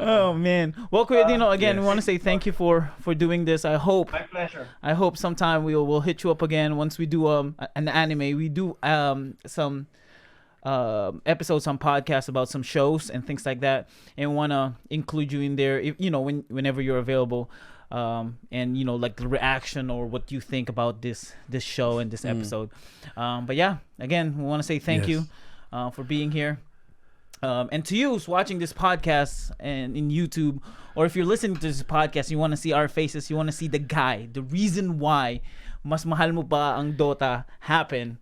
Oh man. Well, Kuya Dino, again, we yes. want to say thank you for doing this. I hope My pleasure. sometime we'll hit you up again once we do an anime. We do some episodes on podcasts about some shows and things like that, and want to include you in there if whenever you're available. And like the reaction or what you think about this show and this episode. But yeah, again, we want to say thank you for being here. And to you who's watching this podcast and in YouTube, or if you're listening to this podcast, you want to see our faces, you want to see the guy, the reason why Mas Mahal Mo Ba Ang Dota happen,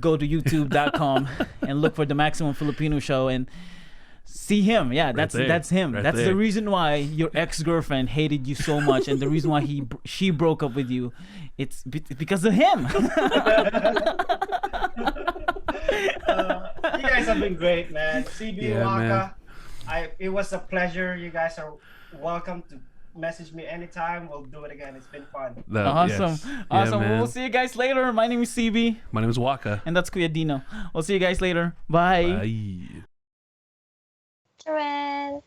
go to youtube.com and look for the Maximum Filipino Show and see him. Yeah, that's him. Right That's there. the reason why your ex-girlfriend hated you so much, and the reason why she broke up with you. It's because of him. You guys have been great, man. CB Yeah, Waka, it was a pleasure. You guys are welcome to message me anytime. We'll do it again. It's been fun. Awesome. Yes. Yeah, Awesome. man. We'll see you guys later. My name is CB. My name is Waka. And that's Kuya Dino. We'll see you guys later. Bye. Bye. Joanne.